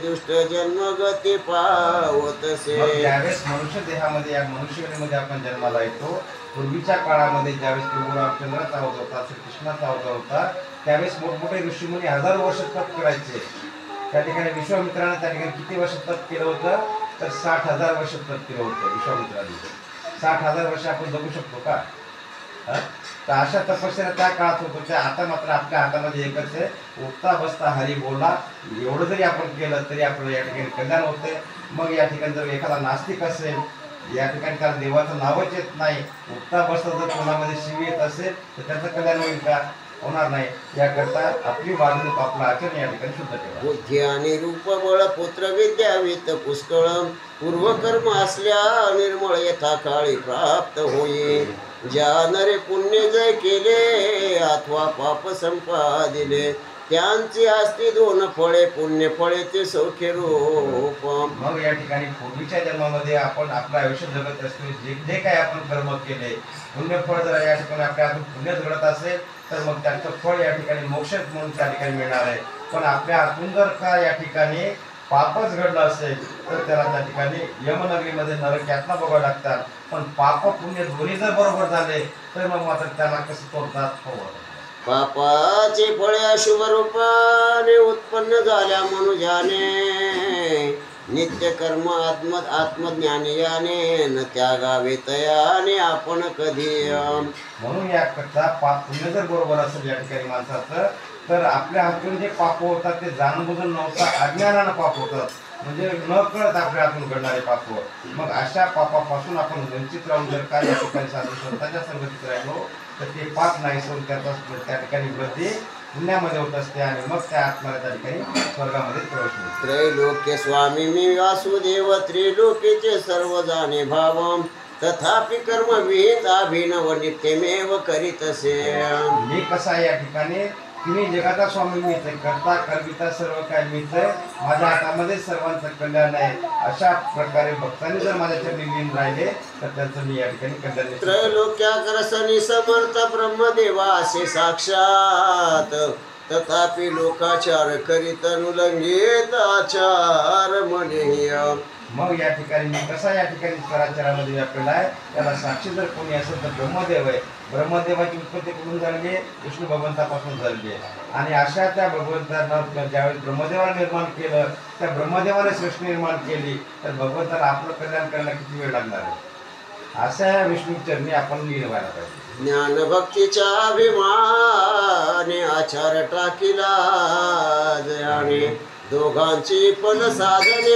Speaker 2: दुष्ट जन्म गती पावतसे.
Speaker 1: ज्यावेळेस मनुष्य देहामध्ये या मनुष्यमध्ये आपण जन्माला येतो पूर्वीच्या काळामध्ये ज्यावेळेस प्रभू रामचंद्राचा अवतार होता, श्रीकृष्णाचा अवतार होता त्यावेळेस मोठमोठे ऋषीमुनी हजारो वर्ष तप करायचे. त्या ठिकाणी विश्वामित्राने त्या ठिकाणी किती वर्ष तप केलं होतं तर 60,000 वर्ष केलं होतं विश्वामित्राने. 60,000 वर्ष आपण जगू शकतो का? हा? तर अशा तपस्या त्या काळात होत होत्या. आता मात्र आपल्या हातामध्ये एकच आहे, उठता बसता हरी बोला. एवढं जरी आपण केलं तरी आपलं या ठिकाणी कल्याण होते. मग या ठिकाणी जर एखादा नास्तिक असेल, या ठिकाणी त्याला देवाचं नावच येत नाही, उठता बसता जर कोणामध्ये शिवी येत असेल तर त्याचं कल्याण होईल का? होणार नाही. याकरता आपली वागणूक आपलं आचरण या ठिकाणी शुद्ध ठेवा.
Speaker 2: बुद्धी आणि रूप बळ पुत्र विद्या वित्त पुष्कळ पूर्वकर्म असल्या निर्मळ यथा काळी प्राप्त होई. ज्या नरे पुण्य जय केले अथवा पाप संपादिले त्यांची असती दोन फळे पुण्य फळे ते सौख्य रूप.
Speaker 1: मग या ठिकाणी पूर्वीच्या जन्मामध्ये आपण आपलं आयुष्य जगत असतो, जे जे काही आपण कर्म केले पुण्यफळ जर या ठिकाणी आपल्या हातून पुण्यच घडत असेल तर मग त्याचं फळ या ठिकाणी मोक्ष म्हणून त्या ठिकाणी मिळणार आहे. पण आपल्या हातून जर का या ठिकाणी पापच घडलं असेल तर त्याला त्या ठिकाणी यमनगरीमध्ये नरक यातना बघावं लागतात. पण पाप पुण्य दोन्ही जर बरोबर झाले तर मग मात्र त्याला कसं तोडतात?
Speaker 2: पापाचे फळे अशुभ रूपाने उत्पन्न झाल्या मनुजाने नित्य कर्म आत्मज्ञानी याने न त्यागावे तयाने आपण कधी.
Speaker 1: म्हणून या करता पाप पुण्य जर बरोबर असेल या ठिकाणी माणसाचं तर आपल्या हातून जे पाप होतात ते जाणून बुजून नव्हता अज्ञानानं पाप होतात, म्हणजे न कळत आपल्या हातून घडणारे पाप. मग अशा पापापासून आपण वंचित राहून जर का या ठिकाणी साधू संतांच्या संगतीत राहिलो तर ते पाप नाही सोडून त्या ठिकाणी वृद्धी पुण्यामध्ये होत असते आणि मग त्या आत्म्याला त्या ठिकाणी स्वर्गामध्ये प्रवेश मिळतो.
Speaker 2: त्रैलोक्य स्वामी मी वासुदेव त्रिलोकीचे सर्व जाणे भाव तथापि कर्म विहित अभिनव नित्यमेव करीतसे.
Speaker 1: मी कसा आहे या ठिकाणी तिन्ही जगाचा स्वामी मीच आहे, करता करविता सर्व काय मीच आहे, माझ्या हातामध्ये सर्वांचं कल्याण आहे. अशा प्रकारे भक्तांनी जर माझ्या चरणी लीन राहिले तर त्यांचं मी या ठिकाणी कल्याण.
Speaker 2: त्रैलोक्याकरसनी समर्थ ब्रह्मदेवा असे साक्षात तथापि लोकाचार करीत अनुलंघित आचार म्हणेय.
Speaker 1: मग या ठिकाणी मी कसा या ठिकाणी चराचरामध्ये व्यापलेला आहे, त्याला साक्षी जर कोणी असेल तर ब्रह्मदेव आहे. ब्रह्मदेवाची उत्पत्ती कुठून झालेली आहे? विष्णू भगवंतापासून झालेली आहे. आणि अशा त्या भगवंतानं ज्यावेळेस ब्रह्मदेवाला निर्माण केलं, त्या ब्रह्मदेवाने सृष्टी निर्माण केली, तर भगवंताला आपलं कल्याण करायला किती वेळ लागणार आहे? अशा या विष्णू चरणी आपण लीन व्हायला पाहिजे.
Speaker 2: ज्ञान भक्तीच्या अभिमाने आचार टाकिला जयाने दोघांची फल साधने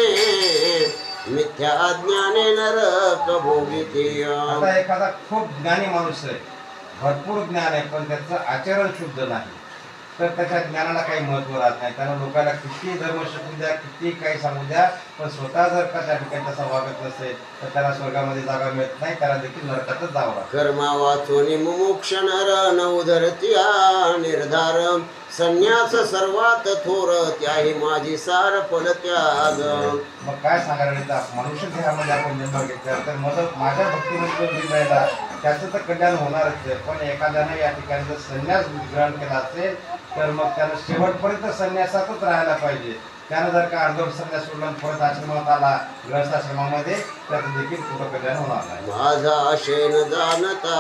Speaker 2: मिथ्या अज्ञाने नरक भोगिती.
Speaker 1: आता एखादा खूप ज्ञानी माणूस आहे, भरपूर ज्ञान आहे, पण त्याचं आचरण शुद्ध नाही, तर त्याच्या ज्ञानाला काही महत्त्व राहत नाही. त्याला लोकांना किती धर्म शिकू द्या, किती काही सांगू द्या, पण स्वतः जर का त्या ठिकाणी तसा वागत नसेल तर त्याला स्वर्गामध्ये जागा मिळत नाही, त्याला देखील नरकातच जावं लागतं.
Speaker 2: कर्मा वाचून मुमुक्ष नर न उधरत्या निर्धार संन्यास सर्वात थोर त्याही माझी सार फल त्याग.
Speaker 1: मग काय सांगायला मनुष्य देहामध्ये आपण जन्म घेतला तर माझ्या भक्तीमध्ये जो जीव राहिला त्याचं तर कल्याण होणारच आहे. पण एखाद्याने या ठिकाणी जर संन्यास ग्रहण केला असेल तर मग त्याला शेवटपर्यंत संन्यासातच राहायला पाहिजे. त्यानं जर का अर्धवट संन्यास सोडला परत आश्रमात आला गृहस्थाश्रमामध्ये त्याचं देखील कुठं कल्याण होणार नाही.
Speaker 2: माझा आशय न जाणता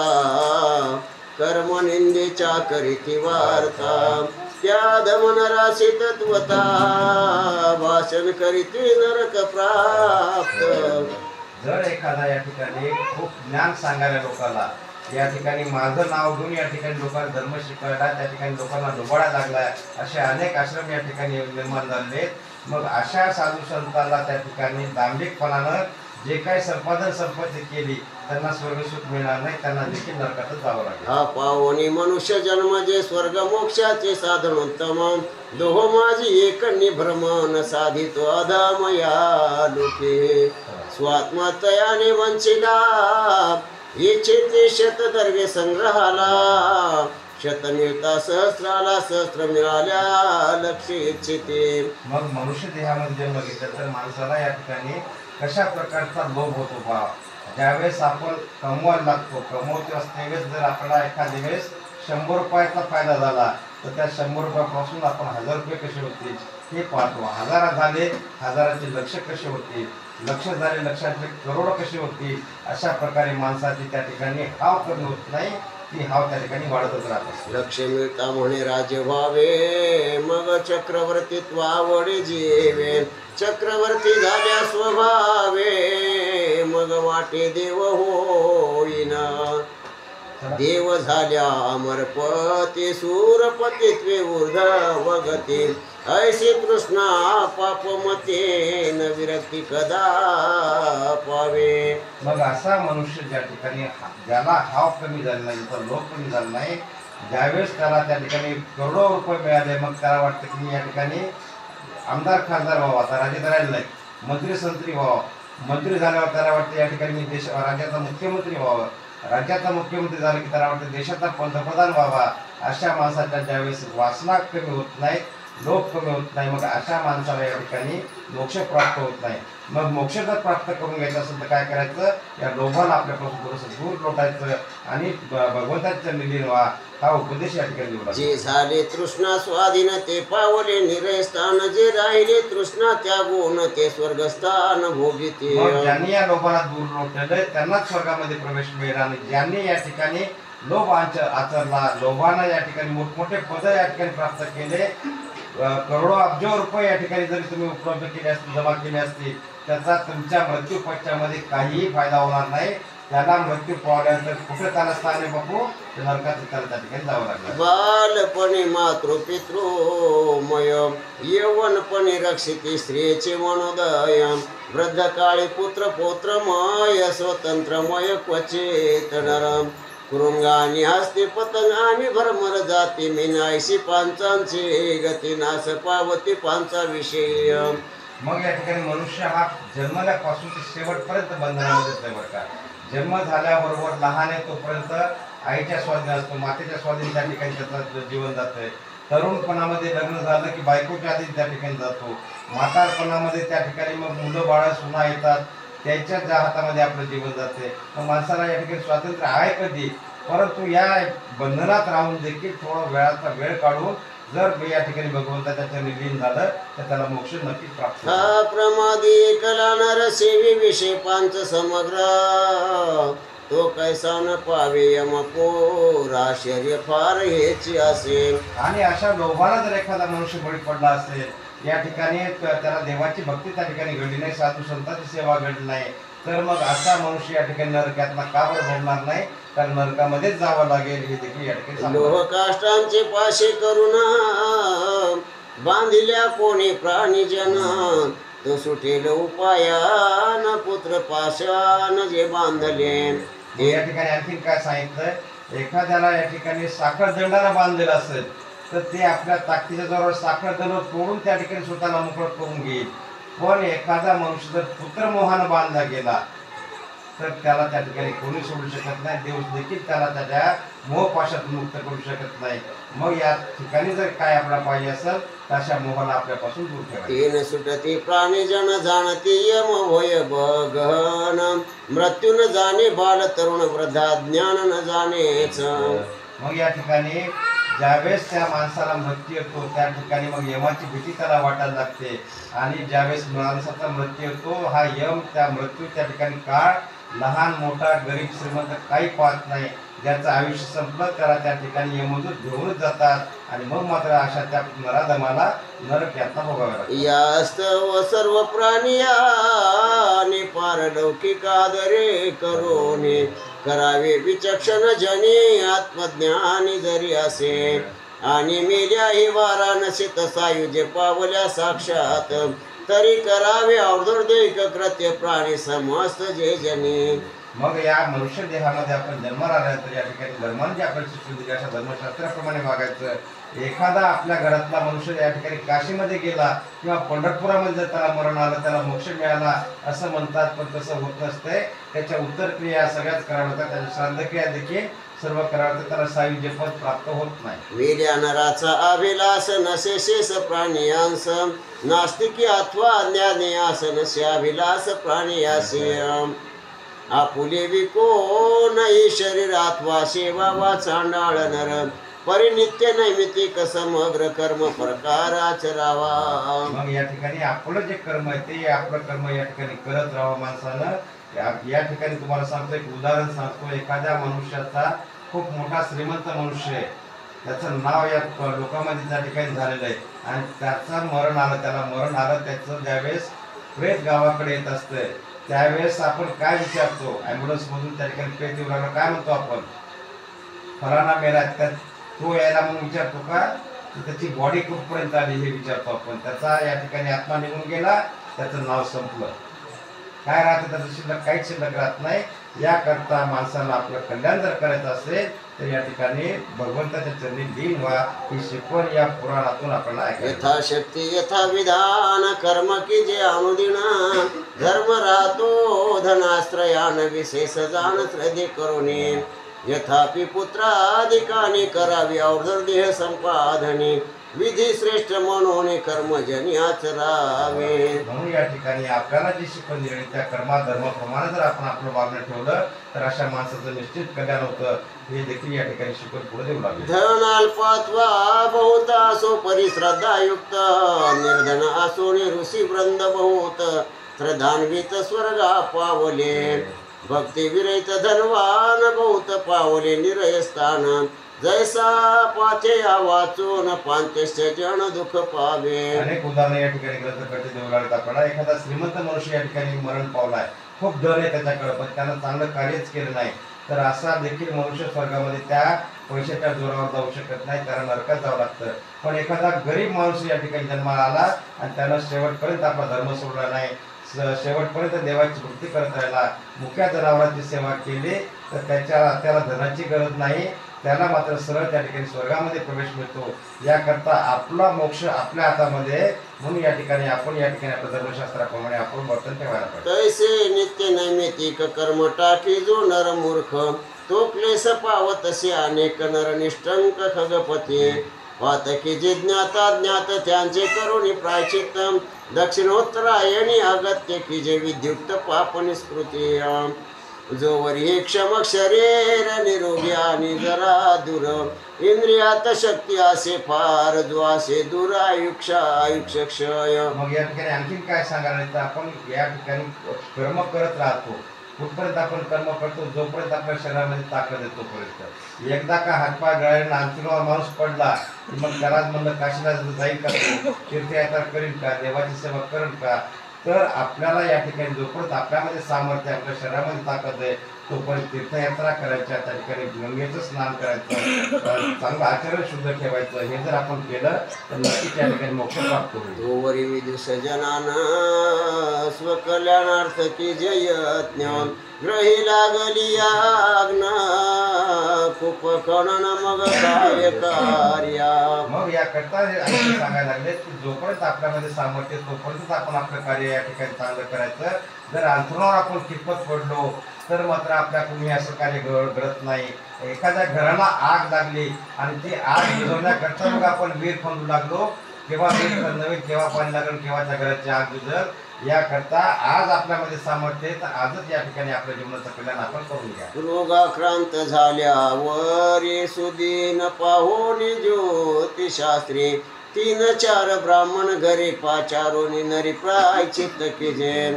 Speaker 2: कर्म निंदेच्या करीती वार्ता त्या दमनराशी तत्वता भाषण करीती नरक प्राप्त.
Speaker 1: जर एखादा या ठिकाणी खूप ज्ञान सांगायला लोकांना या ठिकाणी माझं नाव घेऊन या ठिकाणी लोकांना धर्म शिकवायला त्या ठिकाणी लोकांना डोबाळा लागलाय, असे अनेक आश्रम या ठिकाणी निर्माण झाले. मग अशा साधू संतांना त्या ठिकाणी दांभिकपणानं जे काही संपादन संपत्ती केली त्यांना स्वर्गसुख मिळणार नाही, त्यांना देखील नरकातच जावं लागेल.
Speaker 2: हा पावनी मनुष्य जन्म जे स्वर्ग मोक्षाचे साधन उत्तम दोह माझी एक निभ्रमण साधितो अधामया लोके स्वात्मतयाने वंचिला इच्छिते शत दर्वे संग्रहाला शत मिळता सहस्राला सहस्र मिळाल्या लक्ष इच्छिते.
Speaker 1: मग मनुष्य देहामध्ये जन्म घेतला तर माणसाला या ठिकाणी कशा प्रकारचा लोभ होतो बा. ज्यावेळेस आपण कमवायला लागतो, कमवतो असतेवेळेस जर आपल्याला एखाद्या वेळेस 100 रुपयाचा फायदा झाला तर त्या 100 रुपयापासून आपण 1000 रुपये कसे होतील हे पाहतो. 1000 झाले, 1000चे लक्ष कसे होतील, लक्ष झाले, लक्षातले करोड कसे होतील. अशा प्रकारे माणसाची त्या ठिकाणी हाव कमी होत नाही, ती हाव त्या ठिकाणी वाढतच राहत असते.
Speaker 2: लक्ष मिळता म्हणे राज व्हावे, मग चक्रवर्तीत्वावडे जीवे. चक्रवर्ती झाल्या स्वभावे, मग वाटे देव होईना. देव झाल्या अमरपती, सूरपतीत्वे ऊर्ध्वगती. ऐशी तृष्णा पापमते, न विरक्ती कदा पावे.
Speaker 1: मग असा मनुष्य ज्या ठिकाणी ज्याला हाव कमी झाला नाही, ज्याचा लोभ कमी झाला नाही, ज्यावेळेस त्याला त्या ठिकाणी करोडो रुपये मिळाले, मग त्याला वाटतं की मी या ठिकाणी आमदार खासदार व्हावा. आता राज्यात राहिला नाही, मंत्री संत्री व्हावं. मंत्री झाल्यावर त्याला वाटतं या ठिकाणी मी राज्याचा मुख्यमंत्री व्हावं. राज्याचा मुख्यमंत्री झाला की त्याला वाटतं देशाचा पंतप्रधान व्हावा. अशा माणसाच्या ज्यावेळेस वासना कमी होत नाही, लोभ कमी होत नाही, मग अशा माणसाला या ठिकाणी मोक्ष प्राप्त होत नाही. मग मोक्ष जर प्राप्त करून घ्यायचं असेल तर काय करायचं, या लोभाला आपल्यापासून थोडंसं दूर लोटायचं आणि भगवंताच्या निलीन व्हा, हा उपदेश या ठिकाणी दिला.
Speaker 2: जे झाले तृष्णा स्वाधीन ते पावले निरस्थान, जे राहिले तृष्णा त्यागून ते स्वर्गस्थान भोगिते.
Speaker 1: मग ज्यांनी या लोभाला दूर लोटलेलं त्यांनाच स्वर्गामध्ये प्रवेश मिळेल. आणि ज्यांनी या ठिकाणी लोभ आचरला, लोभानं या ठिकाणी मोठमोठे पद या ठिकाणी प्राप्त केले, करोडो अब्जो रुपये या ठिकाणी जरी तुम्ही उपलब्ध केले असतील, जमा केले असतील, त्याचा तुमच्या मृत्यू पश्चामध्ये काहीही फायदा होणार नाही. त्याला मृत्यू पावल्यानंतर कुठे त्याला स्थान आहे बापू, तर नरकात त्याला त्या ठिकाणी जावं लागलं.
Speaker 2: बालपणी मातृपितृमय, यौवनपणी रक्षिती स्त्रीचे मनोदय. वृद्ध काळी पुत्र पौत्रमय, स्वतंत्रमय क्वचित नरम. कुरुंगानी हस्ती पतंगानी भरमर जाती, मीनायशी पांचांची गती नाश पावती पांचा विषय.
Speaker 1: मग या ठिकाणी मनुष्य हा जन्मल्यापासून ते शेवटपर्यंत बंधनामध्येच आहे बरं का. जन्म झाल्याबरोबर लहान आहे तोपर्यंत आईच्या स्वाधीन असतो, मातेच्या स्वाधीन त्या ठिकाणी त्याचं जीवन जातंय. तरुणपणामध्ये लग्न झालं की बायकोच्या आधी त्या ठिकाणी जातो. म्हातारपणामध्ये त्या ठिकाणी मग मुलं बाळं सुना येतात, त्यांच्या ज्या हातामध्ये आपलं जीवन जाते. मग माणसाला या ठिकाणी स्वातंत्र्य आहे कधी, परंतु या बंधनात राहून देखील थोडा वेळाचा वेळ काढून जर या ठिकाणी भगवंताच्या चरणी लीन झालं तर त्याला मोक्ष नक्कीच प्राप्त होईल.
Speaker 2: हा प्रमादी कला नर सेवी विषय पांच समग्र, तो कैसा न पावे यमपोरा शर्य फार हेची असेल.
Speaker 1: आणि अशा लोभाला जर एखादा मनुष्य बळी पडला असेल, या ठिकाणी त्याला देवाची भक्ती त्या ठिकाणी घडली नाही, साधू संतांची सेवा घडली नाही, तर मग असा मनुष्य या ठिकाणी नरकातला का बरं भोगणार नाही, तर नरकामध्येच जावं लागेल. हे देखील या ठिकाणी
Speaker 2: लोह काष्टांचे पाशे करून बांधिल्या कोणी प्राणीजन, तो सुटेल उपायान पुत्र पाशान जे बांधले.
Speaker 1: या ठिकाणी आणखीन काय सांगितलंय, एखाद्याला या ठिकाणी साखर दंडाला बांधलेला असेल तर ते आपल्या ताकदीच्या जोरावर साखर दंड तोडून त्या ठिकाणी स्वतःला मोकळं करून घेईल. पण एखादा मनुष्य जर पुत्रमोहानं बांधला गेला तर त्याला त्या ठिकाणी कोणी सोडू शकत नाही, देव देखील त्याला त्याच्या मोहपाशातून मुक्त करू शकत नाही. मग या ठिकाणी जर काय आपल्याला पाहिजे असेल तर अशा मोहाला आपल्यापासून दूर ठेवायचं.
Speaker 2: तीन सुटती प्राणीजन जाणती यम होय गहन, मृत्यू न जाणे बाल तरुण वृद्धा ज्ञान न जाणेच.
Speaker 1: मग या ठिकाणी ज्यावेळेस त्या माणसाला मृत्यू येतो त्या ठिकाणी मग यमाची भीती त्याला वाटायला लागते. आणि ज्यावेळेस माणसाचा मृत्यू येतो हा यम त्या मृत्यू त्या ठिकाणी काळ लहान मोठा गरीब श्रीमंत काही पाहत नाही. ज्याचं आयुष्य संपलं त्याला त्या ठिकाणी यमदूत घेऊनच जातात आणि मग मात्र अशा त्या नराधमाला नरक यातना भोगाव्या लागतात.
Speaker 2: यास्तव सर्व प्राणियाने पारलौकिक आदरे करोने, करावे विचक्षण जनी आत्मज्ञानी जरी असे. आणि मेल्याही वाराणसीत सायुज्य पावल्या साक्षात, तरी करावे अवधूर्दैक कृत्य प्राणी समस्त जे जनी.
Speaker 1: मग या मनुष्य देहामध्ये आपण जन्माला आल्यानंतर या ठिकाणी धर्मांची आपल्याला शिक्षण दिली, अशा धर्मशास्त्राप्रमाणे वागायचं. एखादा आपल्या घरातला मनुष्य या ठिकाणी काशीमध्ये गेला किंवा पंढरपुरामध्ये जर त्याला मरण आलं, त्याला मोक्ष मिळाला असं म्हणतात, पण तसं होत नसतंय. त्याच्या उत्तर क्रिया सगळ्याच कराव्या लागतात, त्याच्या श्राद्ध क्रिया देखील सर्व करावं लागतं, त्याला सायुज्य पद प्राप्त होत नाही.
Speaker 2: वेल्या नराचा अभिलाष नसे शेष प्राणियांस, नास्तिकी अथवा ज्ञानी आसनस्य अभिलाष प्राणियासी. आपुले विको नाही शरीर अथवा सेवा वा चांडाळ नर, परिनित्य नैमित्तिक समग्र कर्म प्रकार आचरावा.
Speaker 1: मग या ठिकाणी आपलं जे कर्म आहे ते आपलं कर्म या ठिकाणी करत राहावं माणसानं. या ठिकाणी तुम्हाला सांगतो, एक उदाहरण सांगतो. एखाद्या मनुष्याचा खूप मोठा श्रीमंत मनुष्य आहे, त्याचं नाव या लोकांमध्ये त्या ठिकाणी झालेलं आहे आणि त्याचं मरण आलं, त्याला मरण आलं, त्याचं ज्यावेळेस प्रेत गावाकडे येत असतंय त्यावेळेस आपण काय विचारतो, ॲम्ब्युलन्समधून त्या ठिकाणी प्रेत येऊ लागलं काय म्हणतो आपण, फलाना मेला, त्यात तो यायला म्हणून विचारतो का, त्याची बॉडी कुठपर्यंत आली हे विचारतो आपण. त्याचा या ठिकाणी आत्मा निघून गेला, त्याचं नाव संपलं, काय राहतं त्याचं शिल्लक, काहीच शिल्लक राहत नाही. याकरता माणसाला आपलं कल्याण जर करायचं असेल तर या ठिकाणी भगवंताच्या चरणी लीन व्हा, ही शिकवण या पुराणातून आपल्याला ऐकायला.
Speaker 2: यथाशक्ती यथा विधान कर्म की जे अनुदिन धर्म राहतो धनाश्रयान विशेष जाण श्रद्धे करुणी यथापि पुत्राधिकानी करावी अवधर देह संपादनी विधी श्रेष्ठ म्हणून कर्मजनी आचरावे.
Speaker 1: म्हणून या ठिकाणी आपल्याला जी शिकवण दिली त्या कर्माधर्माप्रमाणे जर आपण आपलं वागणं ठेवलं तर अशा माणसाचं निश्चित कल्याण होतं, हे देखील या ठिकाणी शिकवण पुढे देऊ लागले.
Speaker 2: धन अल्पात्वा बहुत असो परिश्रद्धायुक्त निर्धन असो ऋषी वृंद बहुत श्रद्धान्वित स्वर्गा पावले भक्ती विरहित धनवान बहुत पावले निरयस्थान जैसा पाचे वाचून पांचस्य जन दुःख पावे.
Speaker 1: अनेक उदाहरण या ठिकाणी ग्रंथकर्ते देऊ लागतात आपल्याला. एखादा श्रीमंत मनुष्य या ठिकाणी मरण पावलाय, खूप धन आहे त्याच्याकडे, पण त्यानं चांगलं कार्यच केलं नाही, तर असा देखील मनुष्य स्वर्गामध्ये त्या पैशाच्या जोरावर जाऊ शकत नाही, त्याला नरकात जावं लागतं. पण एखादा गरीब माणूस या ठिकाणी जन्माला आला आणि त्यानं शेवटपर्यंत आपला धर्म सोडला नाही, शेवटपर्यंत देवाची भक्ती करत राहिला, मुख्या जनावरांची सेवा केली, तर त्याला धनाची गरज नाही, त्याला मात्र सरळ त्या ठिकाणी स्वर्गामध्ये प्रवेश मिळतो. याकरता आपला मोक्ष आपल्या हातामध्ये, म्हणून या ठिकाणी आपण या ठिकाणी आपल्या धर्मशास्त्राप्रमाणे आपण वर्तन ठेवायला पाहिजे.
Speaker 2: तैसे नित्य नैमितिक कर्म टाकी जो नर मूर्ख तो क्लेश पावतसे अनेक नर निष्ठंक खगपती वातकी जिज्ञाता ज्ञात त्यांचे करुणी प्रायचित्त दक्षिणोत्तरायणी अगत्य की जे विद्युक्त पाप निस्कृती जोवर हे क्षमक शरीर निरोगी आणि जरा दूर इंद्रियात शक्ती असे फार जो असे दूर आयुष्य क्षय.
Speaker 1: मग या ठिकाणी आणखीन काय सांगायला तर आपण या ठिकाणी कर्म करत राहतो, कुठपर्यंत आपण कर्म करतो, जोपर्यंत आपल्या शरीरामध्ये ताकद येतो तोपर्यंत. एकदा का हातपाय गळायला अंतरावर माणूस पडला मग त्यालाच म्हणलं काशीला जाईल का, तीर्थयात्रा करीन का, देवाची सेवा करेल का, तर आपल्याला या ठिकाणी जोपर्यंत आपल्यामध्ये सामर्थ्य, आपल्या शरीरामध्ये ताकद आहे तोपर्यंत तीर्थयात्रा करायच्या, त्या ठिकाणी गंगेचं स्नान करायचं, चांगलं आचरण शुद्ध ठेवायचं, हे जर आपण केलं तर नक्कीच त्या ठिकाणी मोक्ष प्राप्त होईल.
Speaker 2: तोवरी विदुष जनाना स्वकल्याणार्थ की जयज्ञ ग्रही लागली आग्न खूप कणन मग काय कार्या.
Speaker 1: मग याकरता सांगायला लागले की जोपर्यंत आपल्यामध्ये सामर्थ्य तोपर्यंत आपण आपलं कार्य या ठिकाणी चांगलं करायचं. जर अंथरुणावर आपण कितपत पडलो तर मात्र आपल्याकडून असं कार्य घडत नाही. एखाद्या घराला आग लागली आणि ती आग विझवण्याकरता मग आपण वीर खंदू लागलो, केव्हा वीर खंदवी, केव्हा पाणी लागेल, केव्हा त्या घराची आग विझल. याकरता आज आपल्यामध्ये सामर्थ्य आहे तर आजच या ठिकाणी आपल्या जीवनाचं कल्याण आपण करून घ्या.
Speaker 2: रोगाक्रांत झाल्यावर सुदीन पाहोनी ज्योतिशास्त्री 3-4 ब्राह्मण घरी पाचारोनी नरी प्रायचित्त केजे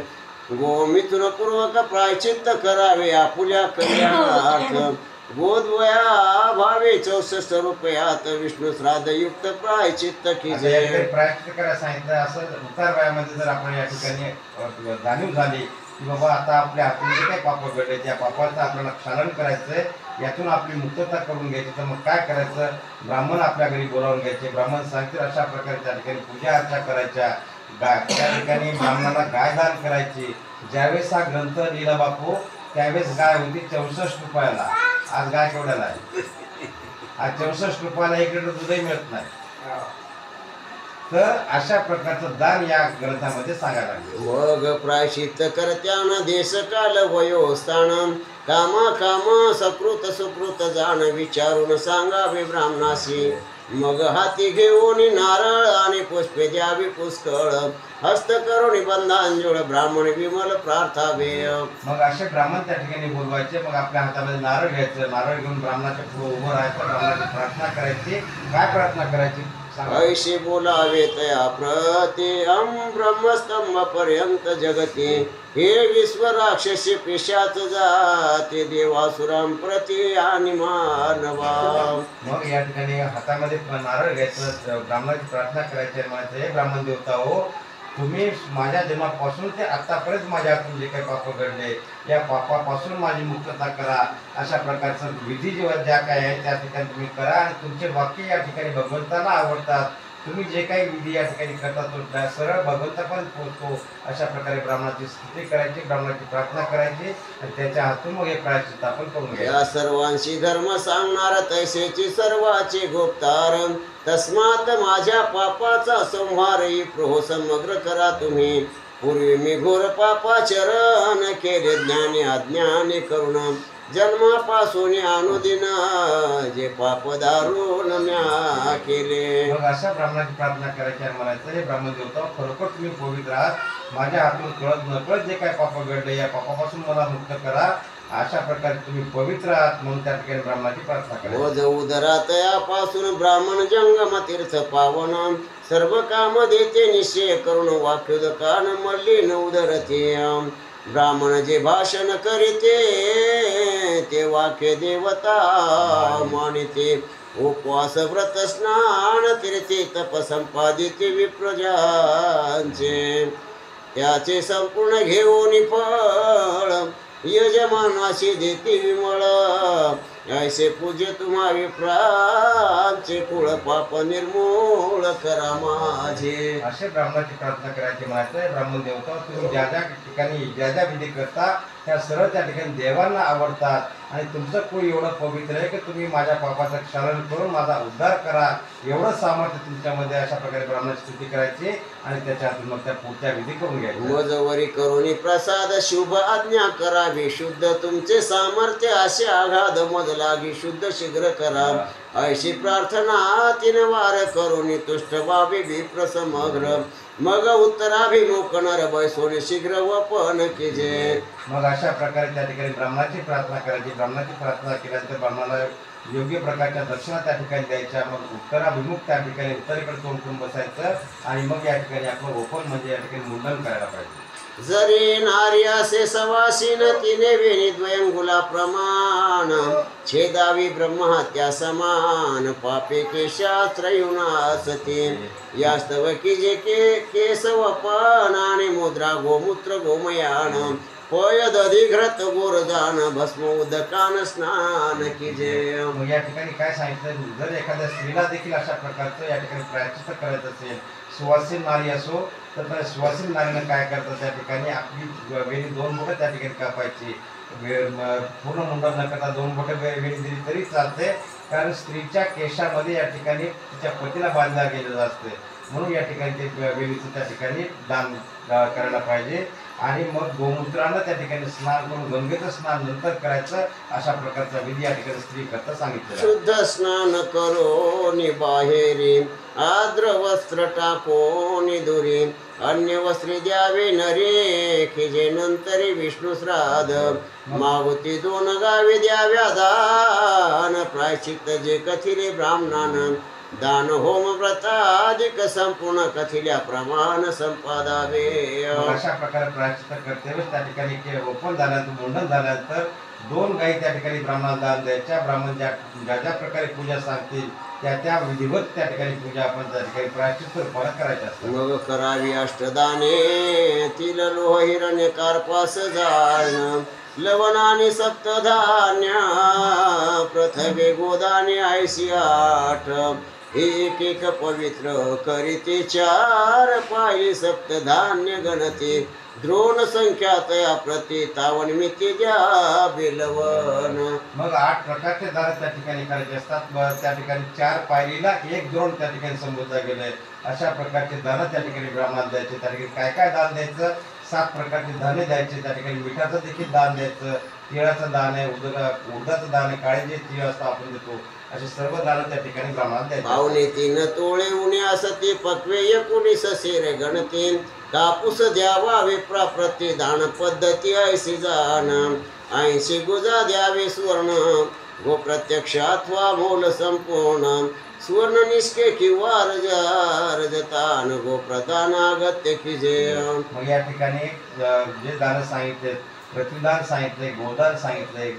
Speaker 2: गोमिथुन पूर्वक प्रायचित्त करावे आपुल्या कल्याणार्थ गोदवया भावे 64 रुपयात विष्णू श्राद्ध युक्त प्रायचित्त कीजे.
Speaker 1: प्रायचित्त करायला सांगितलं. असं उतार वयामध्ये जर आपण या ठिकाणी जाणीव झाली की बाबा आता आपल्या हातून जे काही पाप घडले त्या पापाचं आपल्याला क्षालन करायचंय, यातून आपली मुक्तता करून घ्यायची, तर मग काय करायचं, ब्राह्मण आपल्या घरी बोलावून घ्यायचे, ब्राह्मण सांगतील अशा प्रकारे त्या ठिकाणी पूजा अर्चा करायच्या, त्या ठिकाणी ब्राह्मणाला गाय दान करायची. ज्यावेळेस हा ग्रंथ लिहिला बापू त्यावेळेस गाय होती 64 रुपयाला. आज गाय केवढ्याला आहे? आज 64 रुपयाला 1 लिटर दूधही मिळत नाही. तर अशा प्रकारचं दान या ग्रंथामध्ये सांगायला लागले.
Speaker 2: मग प्रायश्चित्त करत्यान देश काल वयोस्थान कामा काम सकृत सुकृत जाण विचारून सांगावे ब्राह्मणासी. मग हाती घेऊन नारळ आणि पुष्पे द्यावी पुष्कळ हस्त करून बंधांजोळ ब्राह्मण विमल प्रार्थावे.
Speaker 1: मग असे ब्राह्मण त्या ठिकाणी बोलवायचे. मग आपल्या हातामध्ये नारळ घ्यायचं, नारळ घेऊन ब्राह्मणाच्या पुढे उभं राहायचं, ब्राह्मणाची प्रार्थना करायची. काय प्रार्थना करायची?
Speaker 2: ऐशी बोलावे तया प्रती ब्रह्मस्तंभ पर्यंत जगती हे विश्व राक्षसी पिशाच जाते देवासुरां प्रती आणि मानवा.
Speaker 1: मग या ठिकाणी हातामध्ये नारळ घ्यायचं, ब्राह्मणाची प्रार्थना करायची आहे. म्हणायचं, हे ब्राह्मण देवता हो, तुम्ही माझ्या जन्मापासून ते आतापर्यंत माझ्या हातून जे काही पाप घडले, या पापापासून माझी मुक्तता करा. अशा प्रकारचं विधी जेव्हा ज्या काय आहे त्या ठिकाणी तुम्ही करा. आणि तुमचे वाक्य या ठिकाणी भगवंताला आवडतात. तुम्ही जे काही विधी या ठिकाणी करता तो सरळ भगवंतापर्यंत पोहोचतो. अशा प्रकारे ब्राह्मणाची स्तुती करायची, ब्राह्मणाची प्रार्थना करायची आणि त्याच्या हातून मग हे प्रायश्चित्त आपण करून घ्यायचं.
Speaker 2: या सर्वांशी धर्म सांगणार तैसेची सर्वाचे गुप्तार तस्मात माझ्या पापाचा संहार प्रहो समग्र करा तुम्ही. पूर्वी मी घोर पापाचरण केले ज्ञानी अज्ञानी करुण जन्मापासून अनुदिन जे पाप दारुण म्या केले.
Speaker 1: मग अशा ब्राह्मणाची प्रार्थना करायची आणि म्हणायचं, हे ब्राह्मण देवता, खरोखर तुम्ही पवित्र आहात. माझ्या हातून कळत नकळत जे काय पाप घडले या पापापासून मला मुक्त करा. अशा प्रकारे तुम्ही पवित्र आहात म्हणून त्या ठिकाणी ब्राह्मणाची प्रार्थना करायची.
Speaker 2: ओज उदरातयापासून ब्राह्मण जंगम तीर्थ पावन सर्व काम देते निश्चय करून वाक्युद कान मल्लीन उदरते. ब्राह्मण जे भाषण करीते ते वाक्य देवता मानिते. उपवास व्रत स्नान तीर्थे तप संपादिते विप्रजांचे त्याचे संपूर्ण घेऊन फळ यजमानाशी देते विमळ. ऐसे पूजे तुम्हा विप्रांचे कुळ पाप निर्मूळ करा माझे.
Speaker 1: असे ब्राह्मणाची प्रार्थना करायची. म्हणायचं, ब्राह्मण देवता, तुम्ही ज्या ज्या ठिकाणी ज्या ज्या विधी करता त्या सर्व त्या ठिकाणी देवांना आवडतात. आणि तुमचं कुळ एवढं पवित्र आहे की तुम्ही माझ्या पापाचं क्षरण करून माझा उद्धार करा. एवढं सामर्थ्य तुमच्यामध्ये. अशा प्रकारे ब्राह्मणाची स्तुती करायची आणि त्याच्या हातून मग त्या पुढच्या विधी करून घ्यायच्या.
Speaker 2: मजवरी करुणी प्रसाद शुभ आज्ञा करावी शुद्ध तुमचे सामर्थ्य असे आघात मज लागी शुद्ध शीघ्र करा. ऐशी प्रार्थना 3 वार करुणी तुष्ट व्हावी विप्र समग्र मग उत्तराभिमुख नर बैसोनी शीघ्र वपन कीजे.
Speaker 1: मग अशा प्रकारे त्या ठिकाणी ब्राह्मणाची प्रार्थना करायची. ब्राह्मणाची प्रार्थना केल्यानंतर ब्राह्मणाला योग्य प्रकारच्या दक्षिणा त्या ठिकाणी द्यायच्या. मग उत्तराभिमुख त्या ठिकाणी उत्तरेकडे तोंड करून बसायचं आणि मग या ठिकाणी आपलं ओपन म्हणजे या ठिकाणी मुंडन करायला पाहिजे.
Speaker 2: जरी नारी असे सवासीन तिने वेणी द्वयंगुला प्रमाण छेदावी ब्रह्महत्या समान पापे के शास्त्र युनासती. यास्तव की जे केसवपन आणि मुद्रा गोमूत्र गोमयान पय दधिघ्रत गोरदान भस्म उदकान स्नान कीजे.
Speaker 1: मग या ठिकाणी काय सांगितलं, जर एखाद्या स्त्रीला देखील अशा प्रकारचं या ठिकाणी प्रायश्चित्त करायचं असेल, सुवासीन नारी असो तर त्या सुवासीन नारीनं काय करतात, त्या ठिकाणी आपली वेणी 2 बोटं त्या ठिकाणी कापायची. पूर्ण मुंडन न करता 2 बोटं वेणी दिली तरी चालते. कारण स्त्रीच्या केशामध्ये या ठिकाणी तिच्या पतीला बांधला गेलेलं असते. म्हणून या ठिकाणी ते वेणीचं त्या ठिकाणी दान करायला पाहिजे. आणि मग गोमूत्रानं त्या ठिकाणी स्नान करून गंगेचं स्नान नंतर करायचं. अशा प्रकारचा विधी या ठिकाणी स्त्री करता सांगितलं.
Speaker 2: शुद्ध स्नान करो बाहेरी आद्र वस्त्र टाको दुरी अन्य वस्त्री द्यावे नरे खिजे नंतरी विष्णू श्राद्ध मागुती 2 गावे द्याव्या दान प्रायश्चित्त जे कथिले ब्राह्मणान दान होम व्रताधिक संपूर्ण कथिल्या प्रमाण संपादावे.
Speaker 1: अशा प्रकारे प्रायश्चित्त करते वेळेस त्या ठिकाणी ओपन झाल्यानंतर मुंडन झाल्यानंतर 2 गायी त्या ठिकाणी ब्राह्मणाला दान द्यायच्या. ब्राह्मण ज्या ज्या प्रकारे पूजा सांगतील त्या विधिवत त्या ठिकाणी पूजा आपण त्या ठिकाणी प्रायश्चित्त रूपाने करायच्या असतात.
Speaker 2: मग करावी अष्टदाने तिल लोह हिरण्य कार्पास जाळण लवणाने सप्तधान्य प्रथमे गोदाने 88 एक एक पवित्र करीते 4 पायी सप्तधान्य गणते द्रोण संख्या तया प्रति तावन मिती द्या बिलवन.
Speaker 1: मग 8 प्रकारचे दान त्या ठिकाणी करायचे असतात. त्या ठिकाणी 4 पायरीला 1 द्रोण त्या ठिकाणी संबोधलं गेलंय. अशा प्रकारचे दान त्या ठिकाणी ब्राह्मणाला द्यायचे. त्या ठिकाणी काय काय दान द्यायचं, 7 प्रकारचे धान्य द्यायचे. त्या ठिकाणी मिठाचं देखील दान द्यायचं, तिळाचं दान आहे, उडदाचं दान आहे, काळे जे तीळ असतं आपण देतो, असे सर्व दान त्या ठिकाणी ब्राह्मणाला द्यायचे.
Speaker 2: पावणे 3 तोळे उणे असते पक्वे 19 सेर गणते कापूस द्यावा विप्रा प्रति दान पद्धती ऐशी जाण 80 गुजा द्यावे सुवर्ण गो प्रत्यक्ष अथवा मूल संपूर्ण सुवर्ण निष्के किंवा रजतान गो प्रदानागत्य की जय.
Speaker 1: मग या ठिकाणी जे दान सांगितले, प्रतिदान सांगितले, गोदान सांगितले,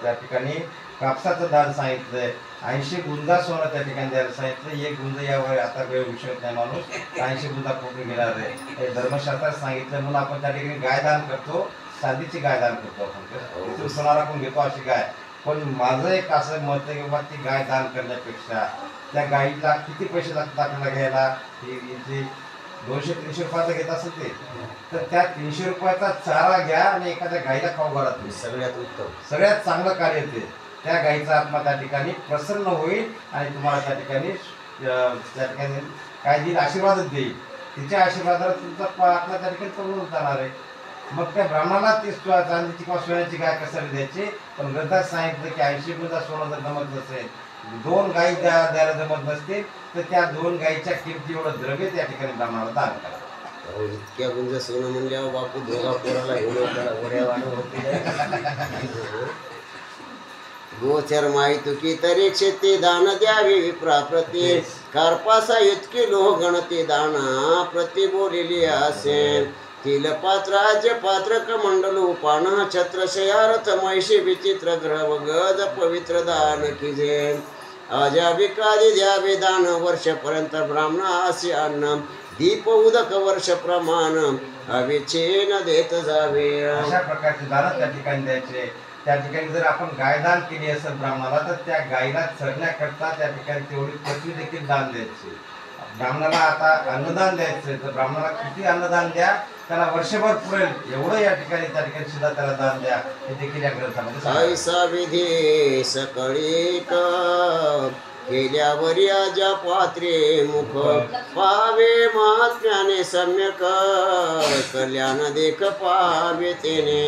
Speaker 1: त्या ठिकाणी कापसाचं दान सांगितलंय, 80 गुंजा सोनं त्या ठिकाणी द्यायला सांगितलं. 1 गुंज यावर आता वेळ विषय नाही, माणूस 80 गुंजा पूर्ण घेणार आहे हे धर्मशास्त्रात सांगितलं. म्हणून आपण त्या ठिकाणी गाय दान करतो, चांदीची गाय दान करतो आपण. इथून सोनाला आपण घेतो अशी गाय. पण माझं एक असं मत आहे की बाबा ती गाय दान करण्यापेक्षा त्या गायीला किती पैसे लागतात आपल्याला घ्यायला, ती 200-300 रुपयाचा घेत असेल ते, तर त्या 300 रुपयाचा चारा घ्या आणि एखाद्या गायीला खाऊ घाला.
Speaker 2: सगळ्यात उत्तम,
Speaker 1: सगळ्यात चांगलं कार्य ते. त्या गायीचा आत्मा त्या ठिकाणी प्रसन्न होईल आणि तुम्हाला त्या ठिकाणी काय देईल, आशीर्वादच देईल. तिच्या आशीर्वादाला तुमचा आत्मा त्या ठिकाणी पळून जाणार आहे. मग त्या ब्राह्मणाला ती चांदीची किंवा सोन्याची गाय कशाला द्यायची. पण ग्रंथात सांगितलं की 80 गुंजा सोनं जर जमत नसेल, 2 गायी द्यायला जमत नसतील, तर त्या 2 गायीच्या किमती एवढं द्रव्य त्या ठिकाणी ब्राह्मणाला दान करा.
Speaker 2: इतक्या गुंज सोनं म्हणल्यावर बापू दोघा पोराला गोचर माहिती की तरी क्षेत्री दान द्यावी विप्रा प्रती कार्पासा इतकी लोह गणती दाना प्रति बोलिली असेल. तिल पात्राज्य पात्र कमंडलू पान छत्र शयारथ महिषी विचित्र ग्रह गज पवित्र दान किजे. अजा विकादी द्यावे दान वर्षपर्यंत ब्राह्मणासी अन्न दीप उदक वर्ष प्रमाण अविच्छेन देत जावे.
Speaker 1: अशा प्रकारचे दान त्या ठिकाणी द्यायचे. त्या ठिकाणी जर आपण गायदान केली असेल ब्राह्मणाला, तर त्या गायीला चरण्याकरता त्या ठिकाणी तेवढी पृथ्वी देखील दान द्यायची. ब्राह्मणाला आता अन्नदान द्यायचं, तर ब्राह्मणाला किती अन्नदान द्या, त्याला वर्षभर पुरेल एवढं या ठिकाणी त्या ठिकाणी सुद्धा त्याला दान द्या, हे देखील या ग्रंथामध्ये
Speaker 2: ऐसा विधी सकळी केल्यावर ज्या पात्रे मुख पावे महात्म्याने सम्यक कल्याण देख पावे तेने.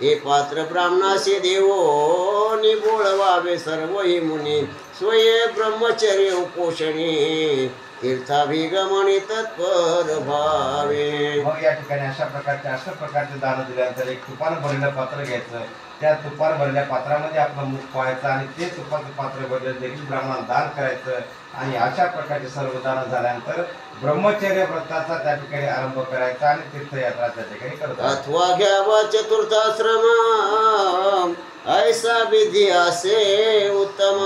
Speaker 2: हे पात्र ब्राह्मणाशी देवो निबोळवावे सर्वही मुनी स्वये ब्रह्मचर्य उपोषणी तीर्थाभिगमनी तत्पर भावे.
Speaker 1: मग या ठिकाणी अशा प्रकारचे दान दिल्यानंतर एक तुपानं भरलेलं पात्र घ्यायचं. त्या तुपानं भरलेल्या पात्रामध्ये आपलं मुख पाहायचं आणि ते तुपाचं पात्र भरलेलं देखील ब्राह्मणाला दान करायचं. आणि अशा प्रकारचे सर्व दान झाल्यानंतर ब्रह्मचर्य व्रताचा त्या ठिकाणी आरंभ करायचा आणि तीर्थयात्रा त्या ठिकाणी करतात.
Speaker 2: अथवा घ्यावा चतुर्थाश्रम ऐसा विधी असे उत्तम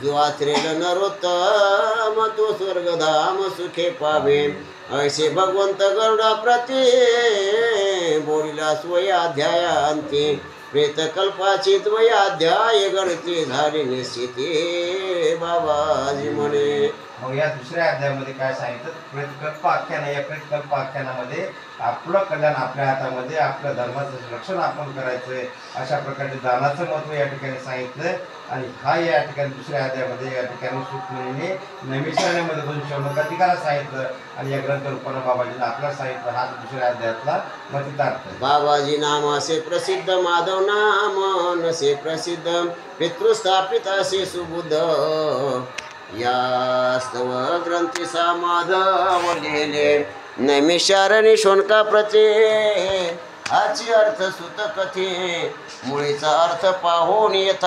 Speaker 2: जो आचरेल नरोत्तम तो स्वर्गधाम सुखे पावे. ऐसे भगवंत गरुडा प्रती बोलिला स्वयाध्यायांती प्रेतकल्पाची द्वयाध्याय गणती झाली निश्चिती बाबाजी म्हणे.
Speaker 1: मग या दुसऱ्या अध्यायामध्ये काय सांगितलं, प्रेतकल्प आख्यान. या प्रेतकल्प आख्यानामध्ये आपलं कल्याण आपल्या हातामध्ये, आपल्या धर्माचं रक्षण आपण करायचंय, अशा प्रकारचे दानाचं महत्व या ठिकाणी सांगितलंय. आणि हा या ठिकाणी दुसऱ्या अध्यायामध्ये या ठिकाणी सुखमुनीने नैमिषारण्यामध्ये 2 शौनकाधिकाला सांगितलं. आणि या ग्रंथ रूपानं बाबाजीने आपला सांगितलं. हा दुसऱ्या अध्यायातला मतितार्थ.
Speaker 2: बाबाजी नामासे प्रसिद्ध माधव नाम नसे प्रसिद्ध पितृस्थापित असे सुबुद्ध यास्तव ग्रंथी सा माधव लिहिले नैमिषारणी शोणका प्रते हाची अर्थ सुत कथे मुळीचा अर्थ पाहून यथा